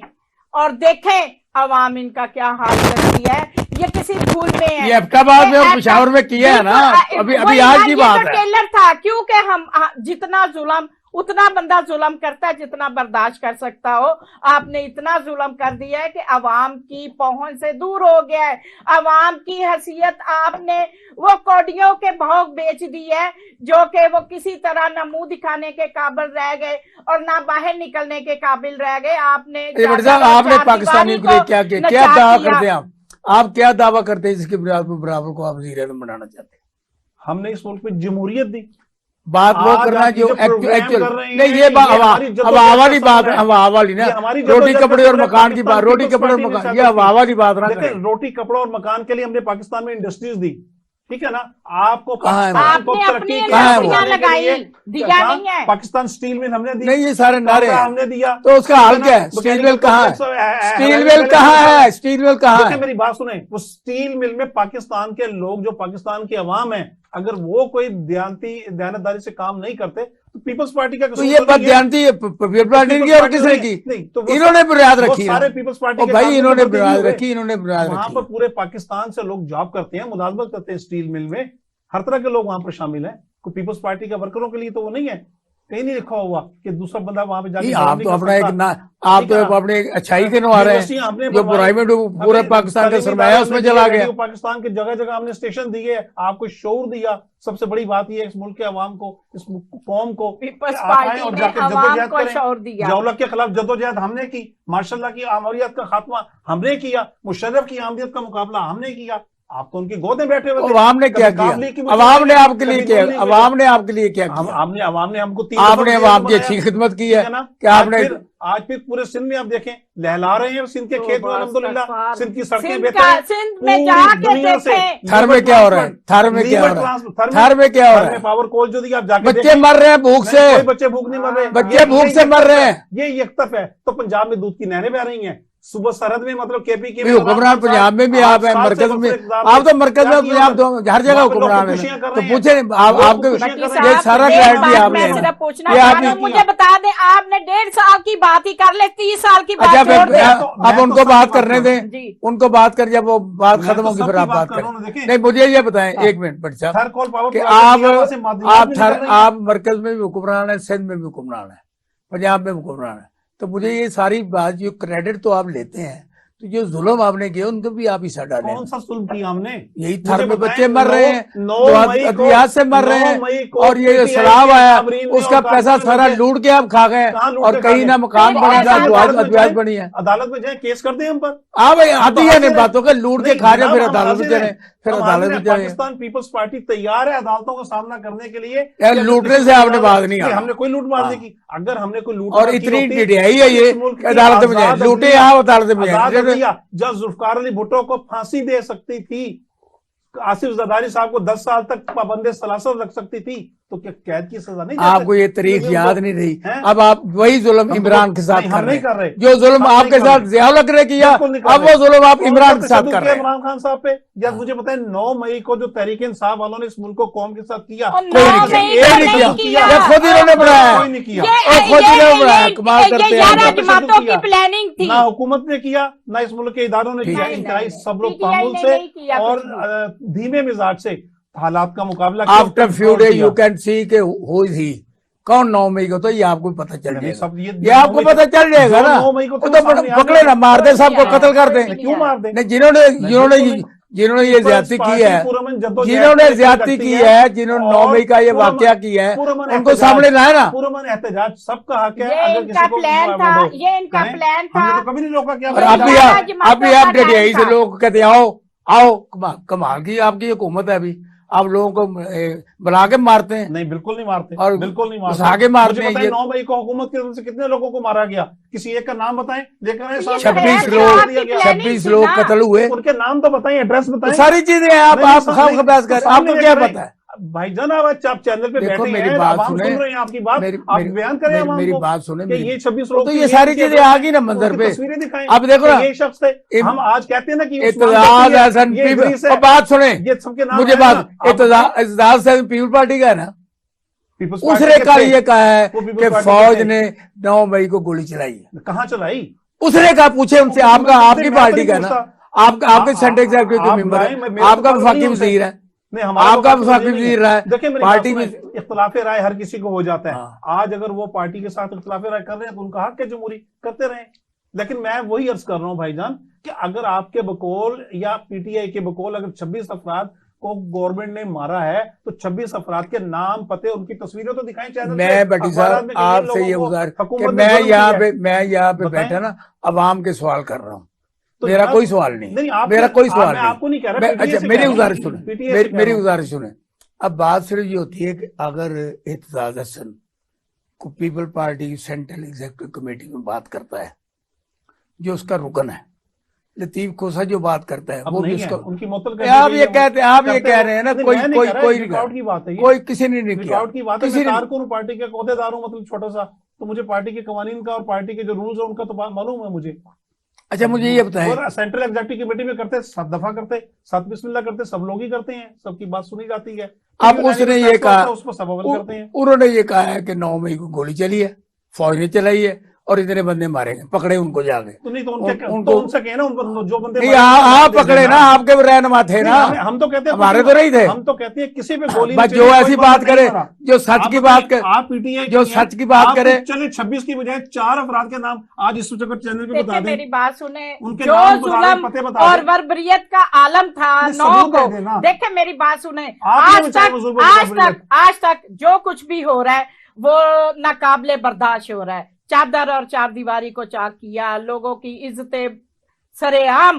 और देखें अवाम इनका क्या हाल करती है। ये किसी भूल में है, ये अब्टाबाद में और पेशावर में किया है ना, अभी आज की बात है। टेलर था, क्योंकि हम जितना जुल्म, उतना बंदा जुल्म करता है जितना बर्दाश्त कर सकता हो। आपने इतना जुल्म कर दिया है कि अवाम की पहुंच से दूर हो गया है। अवाम की हैसियत आपने वो कौडियों के भोग बेच दी है, जो कि वो किसी तरह न मुंह दिखाने के काबिल रह गए और ना बाहर निकलने के काबिल रह गए। आपने पाकिस्तानी को क्या दावा करते हैं आप क्या दावा करते हैं जिसके बराबर को आप वज़ीर-ए-आज़म बनाना चाहते हैं? हमने इस मुल्क में जमहूरियत दी। बात वो करना जो एक्चुअल नहीं, ये हवा वाली बात, हवा वाली ना, रोटी कपड़े और मकान की बात, रोटी कपड़े और मकान, ये हवा वाली बात ना करें। रोटी कपड़े और मकान के लिए हमने पाकिस्तान में इंडस्ट्रीज दी, ठीक है ना। आपको पाकिस्तान स्टील मिल हमने दी, नहीं ये सारे नारे हमने दिया, तो उसका हाल क्या है? स्टील मिल कहाँ है? स्टील मिल कहाँ है? स्टील मिल कहाँ है? मेरी बात सुने, वो स्टील मिल में पाकिस्तान के लोग, जो पाकिस्तान की अवाम है, अगर वो कोई दयानतदारी से काम नहीं करते तो पीपल्स पार्टी का तो ये बदयानती और किसने की? नहीं, तो इन्होंने बुनियाद रखी, सारे पीपल्स पार्टी भाई इन्होंने बुनियाद रखी, इन्होंने बुनियाद रखी। वहां पर पूरे पाकिस्तान से लोग जॉब करते हैं, मुलाजमत करते हैं स्टील मिल में, हर तरह के लोग वहां पर शामिल हैं। कोई पीपल्स पार्टी के वर्करों के लिए तो वो नहीं है, कहीं नहीं लिखा हुआ कि दूसरा बंदा वहां पे जाके। आप तो अपना आप तो अपने अच्छाई के नो आ रहे हैं, जो बुराई में पूरे पाकिस्तान का सरमाया उसमें चला गया। पाकिस्तान के जगह जगह हमने स्टेशन दिए, आपको शऊर दिया। सबसे बड़ी बात यह है इस मुल्क के अवाम को, इस कौम को, और जाकर जद्दोजहद करें। जौलत के खिलाफ जद्दोजहद हमने की, मार्शल्लाह की आमरियत का खात्मा हमने किया, मुशर्रफ की आमदियत का मुकाबला हमने किया। आप तो उनकी गोद में बैठे हुए। अवाम ने क्या किया? अवाम ने आपके लिए क्या? अवाम ने आपके लिए क्या किया? अवाम ने हमको आपने अवाम की अच्छी खिदमत की है क्या? आपने आज फिर पूरे सिंध में आप देखें लहला रहे हैं, सिंध के खेत में अल्हम्दुलिल्लाह, सिंध की सड़कें सिंध में जाके देखें। थर में क्या हो रहा है? थर में क्या हो रहा है? थर में क्या हो रहा है? पावर कोल जो दिया आप जाके बच्चे मर रहे हैं भूख से, बच्चे भूख नहीं मर रहे, बच्चे भूख से मर रहे हैं। ये एक तरफ है, तो पंजाब में दूध की नहरें बह रही हैं, सुबह सरहद में मतलब केपी के हुक्मरान पंजाब में भी आप हैं, मरकज में आप तो मरकज में पंजाब तो हर जगह हुक्मरान है, तो पूछे आपके ये सारा क्लैरिटी आपने मुझे बता दें, आपने 1.5 साल की बात ही कर ले, 30 साल की बात छोड़ दें। अब उनको बात करने दें, उनको बात कर, जब वो बात खत्म होगी फिर आप बात करें। नहीं मुझे ये बताएं, एक मिनट बट साहब, आप मरकज में भी हुक्मरान है, सिंध में भी हुक्मरान है, पंजाब में हुक्मरान है, तो मुझे ये सारी बात, जो क्रेडिट तो आप लेते हैं, तो जो जुल्म आपने किया उनको भी आप हिस्सा डालें। कौन सा जुल्म किया हमने? यही मुझे थर में बताएं, बच्चे मर रहे हैं, 9 जो मई को, अतियात से मर रहे 9 मई हैं, को और ये जो PTI सलाब के आया कामरीन ने उसका और पैसा कारकुनों सारा ने लूट के आप खा गए, कहाँ लूट और के कहीं खा ना गए? मकान फिर बना ऐसा था, जो अदालत आज अद्वाज बनी है। अदालत में जाए, केस कर दें हम पर। आप आती है नहीं हाजिर बातों का, लूट के नहीं, खा रहे जनाब, फिर हम अदालत में हाजिर जा रहे हैं। हैं, फिर हम अदालत हाजिर में हैं। जा रहे हैं। पाकिस्तान पीपल्स पार्टी तैयार है अदालतों का सामना करने के लिए। यार, कि लूटने किसी से को आपने मारा- बात नहीं आना। हमने कोई लूट मारने हाँ। की, अगर हमने कोई लूट और मार की इतनी होती, ढिढाई तो है ये इस मुल्क कि की अदालत में जाए, आजाद लूटे अदलिया- आप अदालत में आजाद जाए। अदलिया जब जुल्फकार अली भुट्टो को फांसी दे सकती थी, आसिफ जरदारी साहब को 10 साल तक पाबंदे सलासल रख सकती थी, तो क्या कैद की सजा नहीं दे आपको ये सकती? तारीख लेकिन याद उनको- नहीं रही। हैं? अब आप वही जुल्म हम इमरान के साथ नहीं, कर हम रहे नहीं कर रहे। हैं, जो जुल्म हम आपके नहीं कर साथ रहे। ज़ियाउल ने किया, बिल्कुल नहीं कर अब रहे। वो जुल्म आप कौन इमरान सा के साथ तशद्दुद कर किया रहे हैं। इमरान खान साहब पे? या मुझे बताएं, 9 मई को जो तहरीक इंसाफ वालों ने इस मुल्क को कौम के साथ किया, और कोई 9 नहीं मई किया, को ये नहीं नहीं किया, किया। ये खुद इन्होंने बनाया, कोई नहीं किया। और खुद इन्होंने बनाया। कमाल करते ये हैं 11 आप। जमातों की प्लानिंग थी। ना हुकूमत ने किया, ना इस मुल्क के इदारों ने किया। नहीं, इंतहाई नहीं, सब्र PTI तहम्मुल ने से नहीं किया और कुछ भी। धीमे मिजाज से हालात का मुकाबला किया, आफ्टर फ्यू कंट्रोल डे किया। यू कैन सी के हुई थी कौन 9 मई को, तो ये आपको पता चल नहीं, जाएगा। सब ये आपको पता चल जाएगा ना। 9 मई को वो तो तो सामने आ पकड़े ना, मार दे, सबको नहीं, कत्ल कर दे। नहीं, क्यों मार दे? नहीं, जिन्होंने ये ज्यादती की है, जिन्होंने ज्यादती की है, जिन्होंने 9 मई का ये वाकया किया है, उनको सामने लाए ना। पुरअमन एहतजाज सबका हक है। ये अगर इनका किसी को प्लान था, वो ये इनका कहें, प्लान था। हमने तो कभी नहीं रोका। क्या और भाई? आप भी आप डटियाई से था। लोग कहते हैं, आओ आओ, कमाल की आपकी हुकूमत है। अभी आप लोगों को बुला के मारते हैं, नहीं, बिल्कुल नहीं मारते, और बिल्कुल नहीं मारते। घुसा के मारते मुझे हैं। बताएं, ये 9 मई को हुकूमत की तरफ से कितने लोगों को मारा गया? किसी एक का नाम बताएं। लेकर आए सामने। 26 है, लोग आपकी प्लानिंग 26 थी लोग ना। कत्ल हुए। उनके नाम तो बताएं, एड्रेस बताएं। सारी चीजें हैं, आप नहीं, खाम बहस कर, आपको क्या पता है? भाईजान, आप चैनल पे देखो, बैठे मेरी हैं, बात आवाम सुने, सुन रहे हैं आपकी बात, आप बयान करें आवाम मेरी को बात सुने, कि ये 26 लोग तो थे, ये सारी इनके चीजें आ गई ना मंजर उनकी पे। तस्वीरें दिखाएं। अब देखो ना, ये शख्स थे, हम आज कहते हैं ना कि इत्तेजाज हसन ये इदरीस है, और बात सुने, ये सबके नाम मुझे है बात, ना। इत्तेजाज हसन पीपल पार्टी का है ना, पीपल्स पार्टी उसने के कल थे। ये कहा है वो पीपल्स कि पार्टी के फौज थे। ने 9 मई को गोली चलाई है। कहाँ चलाई? उसने कहा, पूछे उनसे, आपका आपकी मैं तो पार्टी नहीं का है ना, पूछता। आपके सेंट्रल एग्जीक्यूटिव आप मेंबर बुलाएं, है, मेरा आपका तो वफाकी नहीं उनसे। वजीर है, नहीं, हमारा आपका तो वफाकी नहीं है। वजीर रहा है, देखिए, मेरी पार्टी बात में। सुनें, इख्तिलाफ राय हर किसी को हो जाता है। हाँ। आज अगर वो पार्टी के साथ इख्तिलाफ राय कर रहे हैं तो उनका हक है, जमहूरी करते रहे। लेकिन मैं वही अर्ज कर रहा हूं भाईजान कि अगर आपके बकौल या पीटीआई के बकौल अगर 26 अफराद को गवर्नमेंट ने मारा है, तो 26 अफराद के नाम, पते, उनकी तस्वीरें तो दिखाएं चैनल पे। मैं भट्टी अखबारात साहब में कहीं आपसे ये लोगों को गुजारिश कि हुकूमत ने मैं जुल्म यहाँ किया है। पे बताएं। बैठा ना, अवाम के सवाल कर रहा हूँ। तो मेरा जनाब, कोई सवाल नहीं, मेरा कोई सवाल नहीं। आपको नहीं कह रहा, अच्छा, PTA मेरी से कह गुजारिश रहा हूं, सुने, PTA से कह मेरी रहा हूं। गुजारिश सुने। अब बात सिर्फ ये होती है कि अगर इत्तेजाज हसन को people party central executive committee में बात करता है, जो उसका रुकन है, लतीफ खोसा जो बात करता है, अब वो भी नहीं है, उसका। उनकी मुअत्तल कर आप दी ये गई है, कहते हैं, आप ये करते कह हो। रहे हैं ना, नहीं, कोई मैं नहीं कोई कह रहा, कोई रिकॉर्ड की बात है ये। कोई किसी ने नहीं किया, रिकॉर्ड की बात है। किसी मैं ने। कारकुन पार्टी के अहदेदार हूं, मतलब छोटा सा, तो मुझे पार्टी के कवानीन का और पार्टी के जो रूल्स है उनका तो मालूम है मुझे। अच्छा, मुझे ये बताएं, और सेंट्रल एग्जीक्यूटिव कमेटी में करते 7 दफा करते, 7 बिस्मिल्लाह करते, सब लोग ही करते हैं, सबकी बात सुनी जाती है। अब उसने ये कहा, उस पर सब अमल करते हैं। उन्होंने ये कहा है कि 9 मई को गोली चली है, फौज ने चलाई है, और इतने बंदे मारे गए, पकड़े उनको जाके। तो नहीं तो उनको उनसे कहे ना, उन जो बंदे नहीं, आप पकड़े ना, आपके रहनुमा थे ना, हम तो कहते हैं, हमारे तो नहीं थे। हम तो कहते हैं किसी पे गोली बस जो ऐसी बात करे, जो सच की बात करे, आप पीटीआई जो सच की बात करे। चले 26 की बजाय 4 अफराद के नाम आज इस चैनल पे बता देखिए, दें। मेरी बात सुने, उनके जो नाम बता दें, पते जुल्म बता और दें। बर्बरियत का आलम था ये 9 सबूत को, दे देना। देखिए मेरी बात सुने, आपने आज बचाया तक वो जुल्म और बर्बरियत। आज तक जो कुछ भी हो रहा है वो नाकाबिले बर्दाश्त हो रहा है। चादर और चार दीवारी को चाक किया, लोगों की इज्जतें सरेआम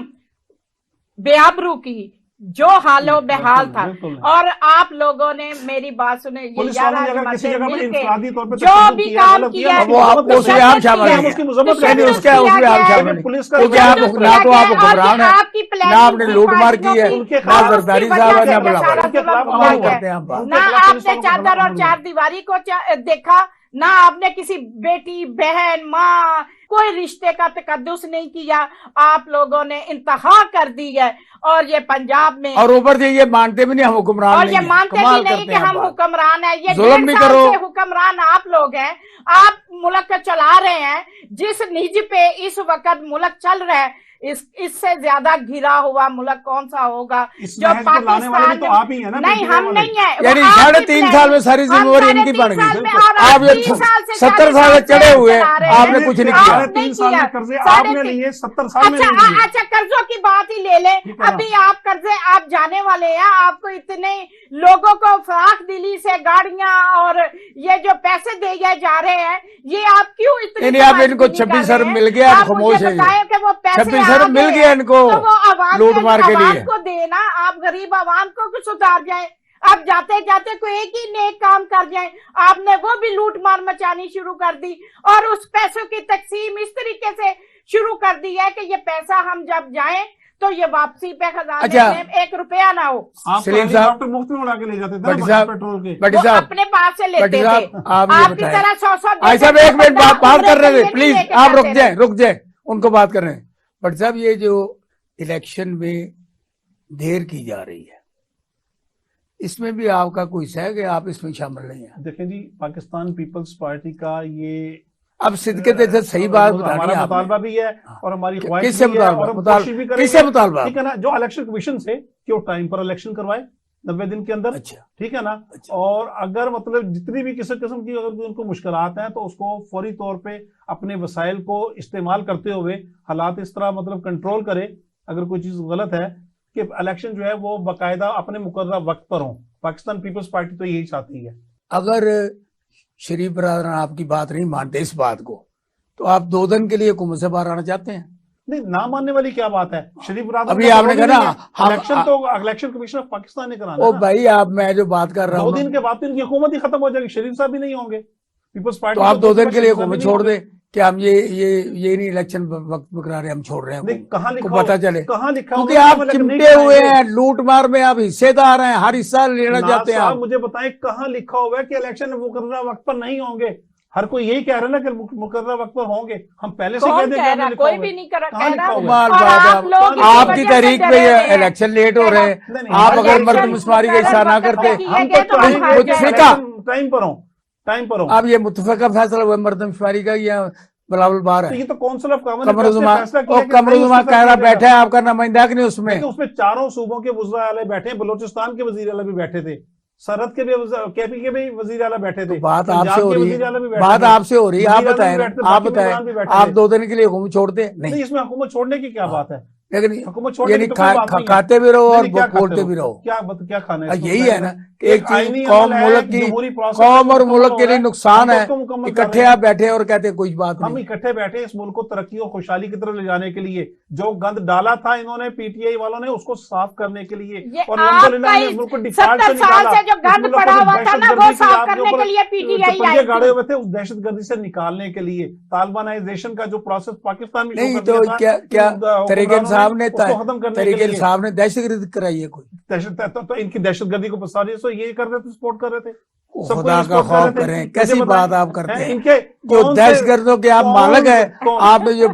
बेआबरू की, जो हालो बेहाल था। और आप लोगों ने मेरी बात सुने, ये 11 जमातें मिलके जो भी काम किया है, वो आपको उसमें आप शामिल हैं, उसके आप शामिल पुलिस हैं, क्योंकि आप ना तो आप हुक्मरान है, ना आपने लूटमार की है, ना जरदारी साहब है, ना बुलावा करते हैं हम। ना आपने चादर और चार दीवारी को देखा, ना आपने किसी बेटी, बहन, माँ, कोई रिश्ते का तकद्दुस नहीं किया। आप लोगों ने इंतहा कर दी है। और ये पंजाब में, और ऊपर से ये मानते भी नहीं हम हुक्मरान, और ये मानते भी नहीं कि हम हुक्मरान है। ये जुल्म भी 1.5 साल करो। से हुक्मरान आप लोग हैं, आप मुल्क को चला रहे हैं। जिस निज पे इस वक्त मुल्क चल रहा है, इससे ज्यादा घिरा हुआ मुल्क कौन सा होगा? जो पाकिस्तान तो आप ही है ना, नहीं, हम नहीं है। यानी 3.5 साल में सारी जिम्मेवारी इनकी बन गई। आप ये 70 साल चढ़े हुए, आपने कुछ नहीं किया। 3 साल में कर्जे साढ़े आपने तीन- लिए, 70 साल में नहीं लिए। अच्छा कर्जों की बात ही ले ले, ठीक है ना? अभी आप कर्जे आप जाने वाले हैं, आपको इतने लोगों को फराख दिली से गाड़ियां और ये जो पैसे दिए जा रहे हैं, ये आप क्यों इतनी नहीं, आप इनको तमाशबीनी 26 कर रहे अरब हैं? मिल गया, आप खामोश मुझे है ये। बताएं कि वो पैसे 26 अरब आ मिल गए गया हैं, इनको तो वो आवाम लूट मार के आवाम लिए। को देना, आप गरीब आवाम को सुधार जाए, आप जाते जाते कोई एक ही नेक काम कर जाए, आपने वो भी लूट मार मचानी शुरू कर दी और उस पैसों की तकसीम इस तरीके से शुरू कर दी है कि ये पैसा हम जब जाएं तो ये वापसी पे खजाने अच्छा। में 1 रुपया ना हो। आप सलीम तो साहब, हेलीकॉप्टर मुफ्त में उड़ा के ले जाते थे भट्टी ना साहब, पेट्रोल के। भट्टी वो साहब, अपने पास से लेते भट्टी थे, साहब, आप ये आपकी बताएं। तरह 100 भाई साहब एक मिनट बात कर रहे थे, प्लीज आप रुक जाए, उनको बात कर रहे हैं। भट्टी साहब, ये जो इलेक्शन में देर की जा रही है, इसमें भी आपका कोई हिस्सा है कि आप इसमें शामिल नहीं है? देखें जी, पाकिस्तान पीपल्स पार्टी का ये अब सिद्दीक़ से सही बात बतानी हमारा है मुतालबा आपने। भी है और हमारी ख्वाहिश किससे भी है और हम मुतालबा? कोशिश भी करेंगे। किससे मुतालबा? ठीक है ना, जो इलेक्शन कमीशन से क्यों टाइम पर इलेक्शन करवाए 90 दिन के अंदर। अच्छा, ठीक है ना। अच्छा। और अगर मतलब जितनी भी किसी किस्म की अगर उनको मुश्किलात हैं तो उसको फौरी तौर पे अपने वसाइल को इस्तेमाल करते हुए हालात इस तरह मतलब कंट्रोल करे, अगर कोई चीज गलत है, कि इलेक्शन जो है वो बाकायदा अपने मुकर्रर वक्त पर हो। पाकिस्तान पीपल्स पार्टी तो यही चाहती है। अगर शरीफ बरादरान आपकी बात नहीं मानते इस बात को, तो आप 2 दिन के लिए हुकूमत से बाहर आना चाहते हैं? नहीं, ना मानने वाली क्या बात है। शरीफ बरादर अभी आपने कहा ना इलेक्शन तो इलेक्शन कमीशन ऑफ पाकिस्तान ने कराना ओ है ना। भाई, आप मैं जो बात कर रहा 2 हूँ, दिन के बाद तो इनकी हुकूमत ही खत्म हो जाएगी, शरीफ साहब भी नहीं होंगे पीपल्स पार्टी। तो आप 2 दिन के लिए शरीफ साहब भी हुकूमत नहीं छोड़ होंगे। दे कि हम ये नहीं इलेक्शन वक्त में करा रहे, हम छोड़ रहे हैं नहीं, हुकूमत कहाँ को, लिखा पता चले। कहाँ लिखा क्योंकि उन्होंने आप कि हम इलेक्शन नहीं चिमटे हुए कराएंगे। हैं, लूट मार में आप हिस्सेदार हैं, हर हिस्सा लेना नाज चाहते हैं साहब, आप। मुझे बताएं कहाँ लिखा हुआ है कि इलेक्शन मुकर्रर वक्त पर नहीं होंगे। हर कोई यही कह रहा है ना कि मुकर्रर वक्त पर होंगे। हम पहले से कह कौन दें कह रहा? कोई भी नहीं कह कहाँ लिखा रहा। हुआ है? कमाल और बात आप लोग है, इसी आपकी वजह से तारीख डरे में हुए हैं। इलेक्शन लेट हो रहे हैं, नहीं, नहीं, आप अगर इलेक्शन मर्दमशुमारी का हिस्सा ना करते, हम ये तो तो हम हार गए। टाइम पर हो, टाइम पर हो। आप ये मुतफका फैसला हुआ मर्दमशुमारी का या बलावल बार तो है? ये तो काउंसिल ऑफ कॉमन अफेयर्स ने कमरुज़्ज़मा फैसला किया कि नहीं कमरुज़्ज़मा उसके कह साथ रहा किया बैठा है, आपका नुमाइंदा कि नहीं उसमें? लेकिन उसमें चारों सूबों के वज़ीर आला बैठे हैं, बलोचिस्तान के वज़ीर आला भी बैठे थे, सरहद के भी केपी के भी वज़ीर आला बैठे थे, तो बात पंजाब आपसे हो के रही वज़ीर आला भी है, बैठे बात थे, आपसे हो रही है, आप वज़ीर आला बताएं, भी बैठे थे, आप बाकी वज़ीरान भी बताएं, बैठे आप थे। 2 दिन के लिए हुकूमत छोड़ते नहीं? नहीं, इसमें हुकूमत छोड़ने की क्या बात है? लेकिन हुकूमत छोड़ने यानी की तो कोई बात नहीं है। खाते भी रहो नहीं, और नहीं, क्या खाते बोलते हो? भी रहो। क्या खाना है इसमें? यही है ना कि एक चीज आईनी कौम अमल है, मुल्क की, जमहूरी प्रोसेस है, कौम और मुकम्मल मुल्क हो के रहा लिए है। नुकसान हम तो है। उसको मुकम्मल कर इकट्ठे रहे हैं। आप बैठे और कहते हैं कोई बात हम नहीं। इकट्ठे बैठे इस मुल्क को तरक्की और खुशहाली की तरफ ले जाने के लिए। जो गंद डाला था इन्होंने पीटीआई वालों ने, उसको साफ करने के लिए। ये और अल्हम्दुलिल्लाह आपका इस मुल्क को डिफॉल्ट से 70 साल निकाला। से जो इस गंद मुल्क को पड़ा हुआ था ना, वो दहशतगर्दी की साफ आपके करने ऊपर के लिए पीटीआई पंजे आई गाड़े थी। हुए थे, उस दहशतगर्दी से निकालने के लिए। तालिबानाइजेशन का जो प्रोसेस पाकिस्तान में नहीं शुरू तो कर दिया था, क्या हुक्मरानों तरीके साहब ने उसको खत्म करने के तरीके लिए साहब ने दहशतगर्दी कराई है कोई? तो इनकी दहशतगर्दी को पसारी सो ये कर रहे थे, सपोर्ट कर रहे थे। सबको खुदा ये का support कर रहे खौफ थे। करें, मुझे कैसी बताएं, बात आप करते हैं? इनके जो कौन से- दहशतगर्दों के आप कौन- मालक हैं, कौन- आपने जो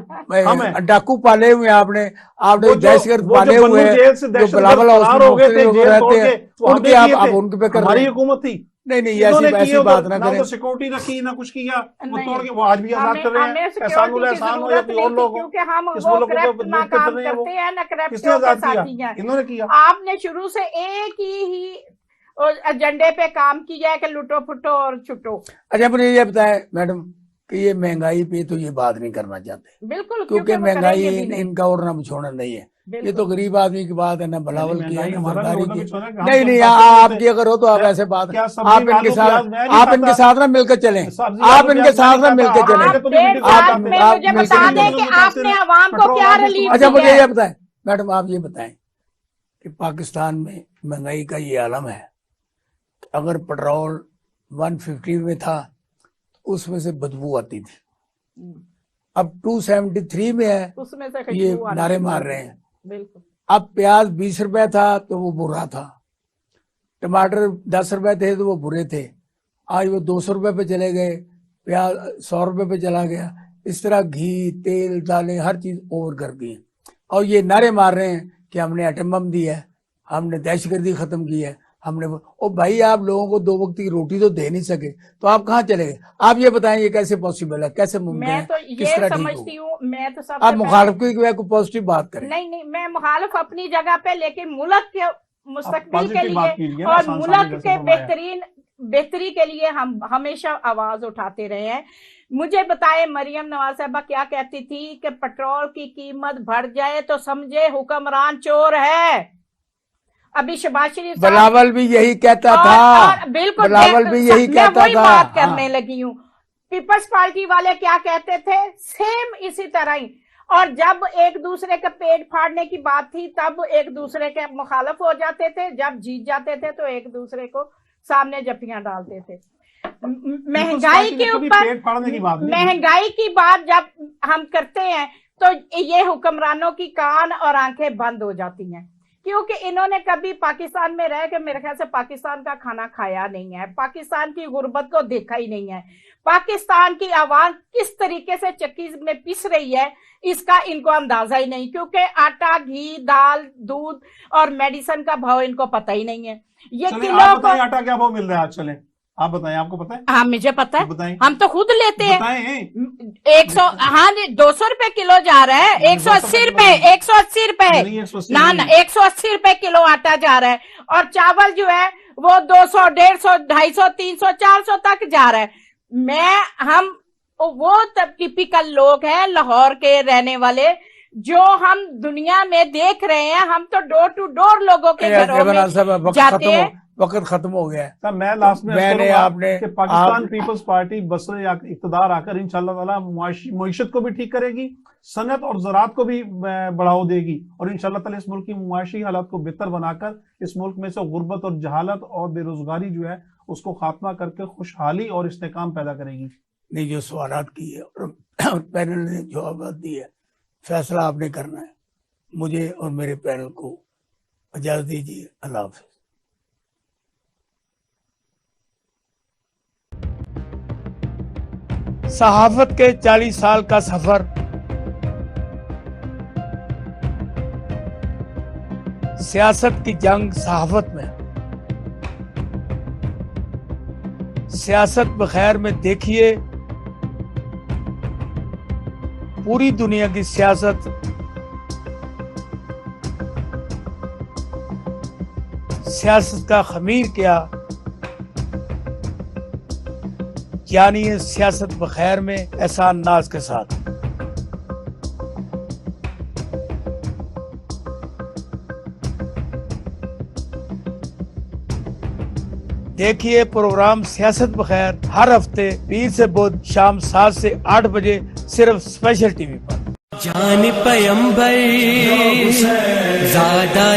हम हैं। डाकू पाले हुए हैं, आपने वो जो- दहशतगर्द वो जो पाले हुए बन्नू हैं, जेल से जो दहशतगर्द बिलावल हाउस फरार में हो गए थे, मुख्तलिफ लोग जेल रहते तोड़ हैं, के, वो उनके हमें आप किए थे। उनके पे कर हमारी रहे हैं। हुकूमत थी, नहीं नहीं, इन्होंने ऐसी किए ऐसी बात ना ना करें। तो सिक्योरिटी रखी ना कुछ किया, वो नहीं, तोड़ के वो आज भी आजाद कर रहे हैं। हमें एहसान उल सिक्योरिटी की एहसान हो या जरूरत कोई नहीं और थी, लोग हो, क्योंकि हम इस वो मुल्क को करप्ट ना बदनाम काम करते हैं वो। करते हैं ना किसने करप्टों के आजाद किया? साथी हैं। इन्होंने किया। आपने शुरू से एक ही एजेंडे पे काम किया है कि लुटो फुटो और छुटो। अच्छा, मुझे ये बताएं मैडम कि ये महंगाई पे तो ये बात नहीं करना चाहते, बिल्कुल, क्योंकि वो महंगाई करेंगे भी नहीं। इनका ओढ़ना बिछोना नहीं है। ये बिल्कुल। तो गरीब आदमी की बात है ना, बलावल की है महंगाई ना हमारा सरकारी भी की। होना भी छोड़ा है कि हम नहीं नहीं, सब बात आपकी अगर हो तो आप क्या- ऐसे बात, क्या सब्जी, आप इनके आलू, साथ प्याज मैं नहीं आप खाता। इनके साथ ना मिलकर चलें, सब्जी, आप आलू, इनके प्याज साथ मैं ना नहीं मिलकर खाता। चलें। आप आप 1.5 साल में आप मुझे मिलकर बता चलें। दें कि आपने अवाम को पेट्रोल क्या आप रिलीफ अच्छा, मुझे दिया ये है। बताएं मैडम, आप ये बताएं कि पाकिस्तान में महंगाई का ये आलम है, अगर पेट्रोल 150 में था तो उसमें से बदबू आती थी, अब 273 में है, उसमें से ये खुशबू आनी नारे शुरू मार हो रहे गई। हैं। बिल्कुल। अब प्याज 20 रुपए था तो वो बुरा था, टमाटर 10 रुपए थे तो वो बुरे थे, आज वो 200 रुपए पे चले गए, प्याज 100 रुपए पे चला गया। इस तरह घी, तेल, दालें हर चीज ओवर कर दी है। और ये नारे मार रहे हैं कि हमने एटम बम दिया है, हमने दहशतगर्दी खत्म की है, हमने ओ भाई, आप लोगों को 2 वक्त की रोटी तो दे नहीं सके तो आप कहाँ चले गए? आप ये बताएं ये कैसे पॉसिबल है, कैसे मुमकिन मैं है, तो किस ये तरह ठीक समझती हो? हूँ, मैं तो सबसे आप पहले- मुखालिफ की पॉजिटिव बात करें। नहीं, मैं मुखालिफ अपनी जगह पे, लेकिन मुल्क के मुस्तकबिल के पॉजिटिव बात लिए कीजिए ना, और आसान साहब ने मुल्क जैसे के फरमाया। बेहतरी के लिए हम हमेशा आवाज उठाते रहे हैं। मुझे बताए मरियम नवाज साहबा क्या कहती थी कि पेट्रोल की कीमत बढ़ जाए तो समझे हुक्मरान चोर है। अभी शहबाज शरीफ साहब बिलावल भी यही कहता था, और बिल्कुल बिलावल भी यही मैं कहता वही था। बात करने लगी हूँ। पीपल्स पार्टी वाले क्या कहते थे, सेम इसी तरह ही। और जब एक दूसरे के पेट फाड़ने की बात थी तब एक दूसरे के मुखालफ हो जाते थे, जब जीत जाते थे तो एक दूसरे को सामने जफ्फियां डालते थे। महंगाई के ऊपर महंगाई की बात जब हम करते हैं तो ये हुक्मरानों की कान और आंखें बंद हो जाती हैं, क्योंकि इन्होंने कभी पाकिस्तान में रह के मेरे ख्याल से पाकिस्तान का खाना खाया नहीं है, पाकिस्तान की गुर्बत को देखा ही नहीं है, पाकिस्तान की आवाम किस तरीके से चक्की में पिस रही है इसका इनको अंदाजा ही नहीं, क्योंकि आटा, घी, दाल, दूध और मेडिसिन का भाव इनको पता ही नहीं है। ये किलो आटा क्या भाव मिल रहा है आज? चले आप बताएं, आपको पता है? हाँ मुझे पता है, बताएं। हम तो खुद लेते हैं। 100 हाँ 200 रुपए किलो जा रहा है, 180 रुपए 180 रुपए ना 180 रुपए किलो आटा जा रहा है, और चावल जो है वो 200, 150, 250, 300, 400 तक जा रहा है। हम वो तब टिपिकल लोग हैं लाहौर के रहने वाले जो हम दुनिया में देख रहे हैं। हम तो डोर टू डोर लोगों के घरों में जाते हैं। वक्त खत्म हो गया है। मैं लास्ट में मैंने आपने कि पाकिस्तान पीपल्स पार्टी बसरे इक़्तिदार आकर इंशाल्लाह ताला मुआशत को भी ठीक करेगी, सनत और ज़राअत को भी बढ़ावा देगी, और इंशाल्लाह ताला इस मुल्क की मुआशी हालात को बेहतर बनाकर इस मुल्क में से गुर्बत और जहालत और बेरोजगारी जो है उसको खात्मा करके खुशहाली और इस्तेकाम पैदा करेगी। नहीं, जो सवालात की है और पैनल ने जवाब दी है, फैसला आपने करना है। मुझे और मेरे पैनल को इजाजत दीजिए। अल्लाह हाफ़िज़। सहाफत के 40 साल का सफर, सियासत की जंग सहाफत में, सियासत बखैर में देखिए पूरी दुनिया की सियासत सियासत का खमीर क्या, जानिए सियासत बखैर में एहसान नाज के साथ। देखिए प्रोग्राम सियासत बखैर हर हफ्ते पीर से बुध शाम 7 से 8 बजे सिर्फ स्पेशल टीवी पर। जान पैगंबर ज़्यादा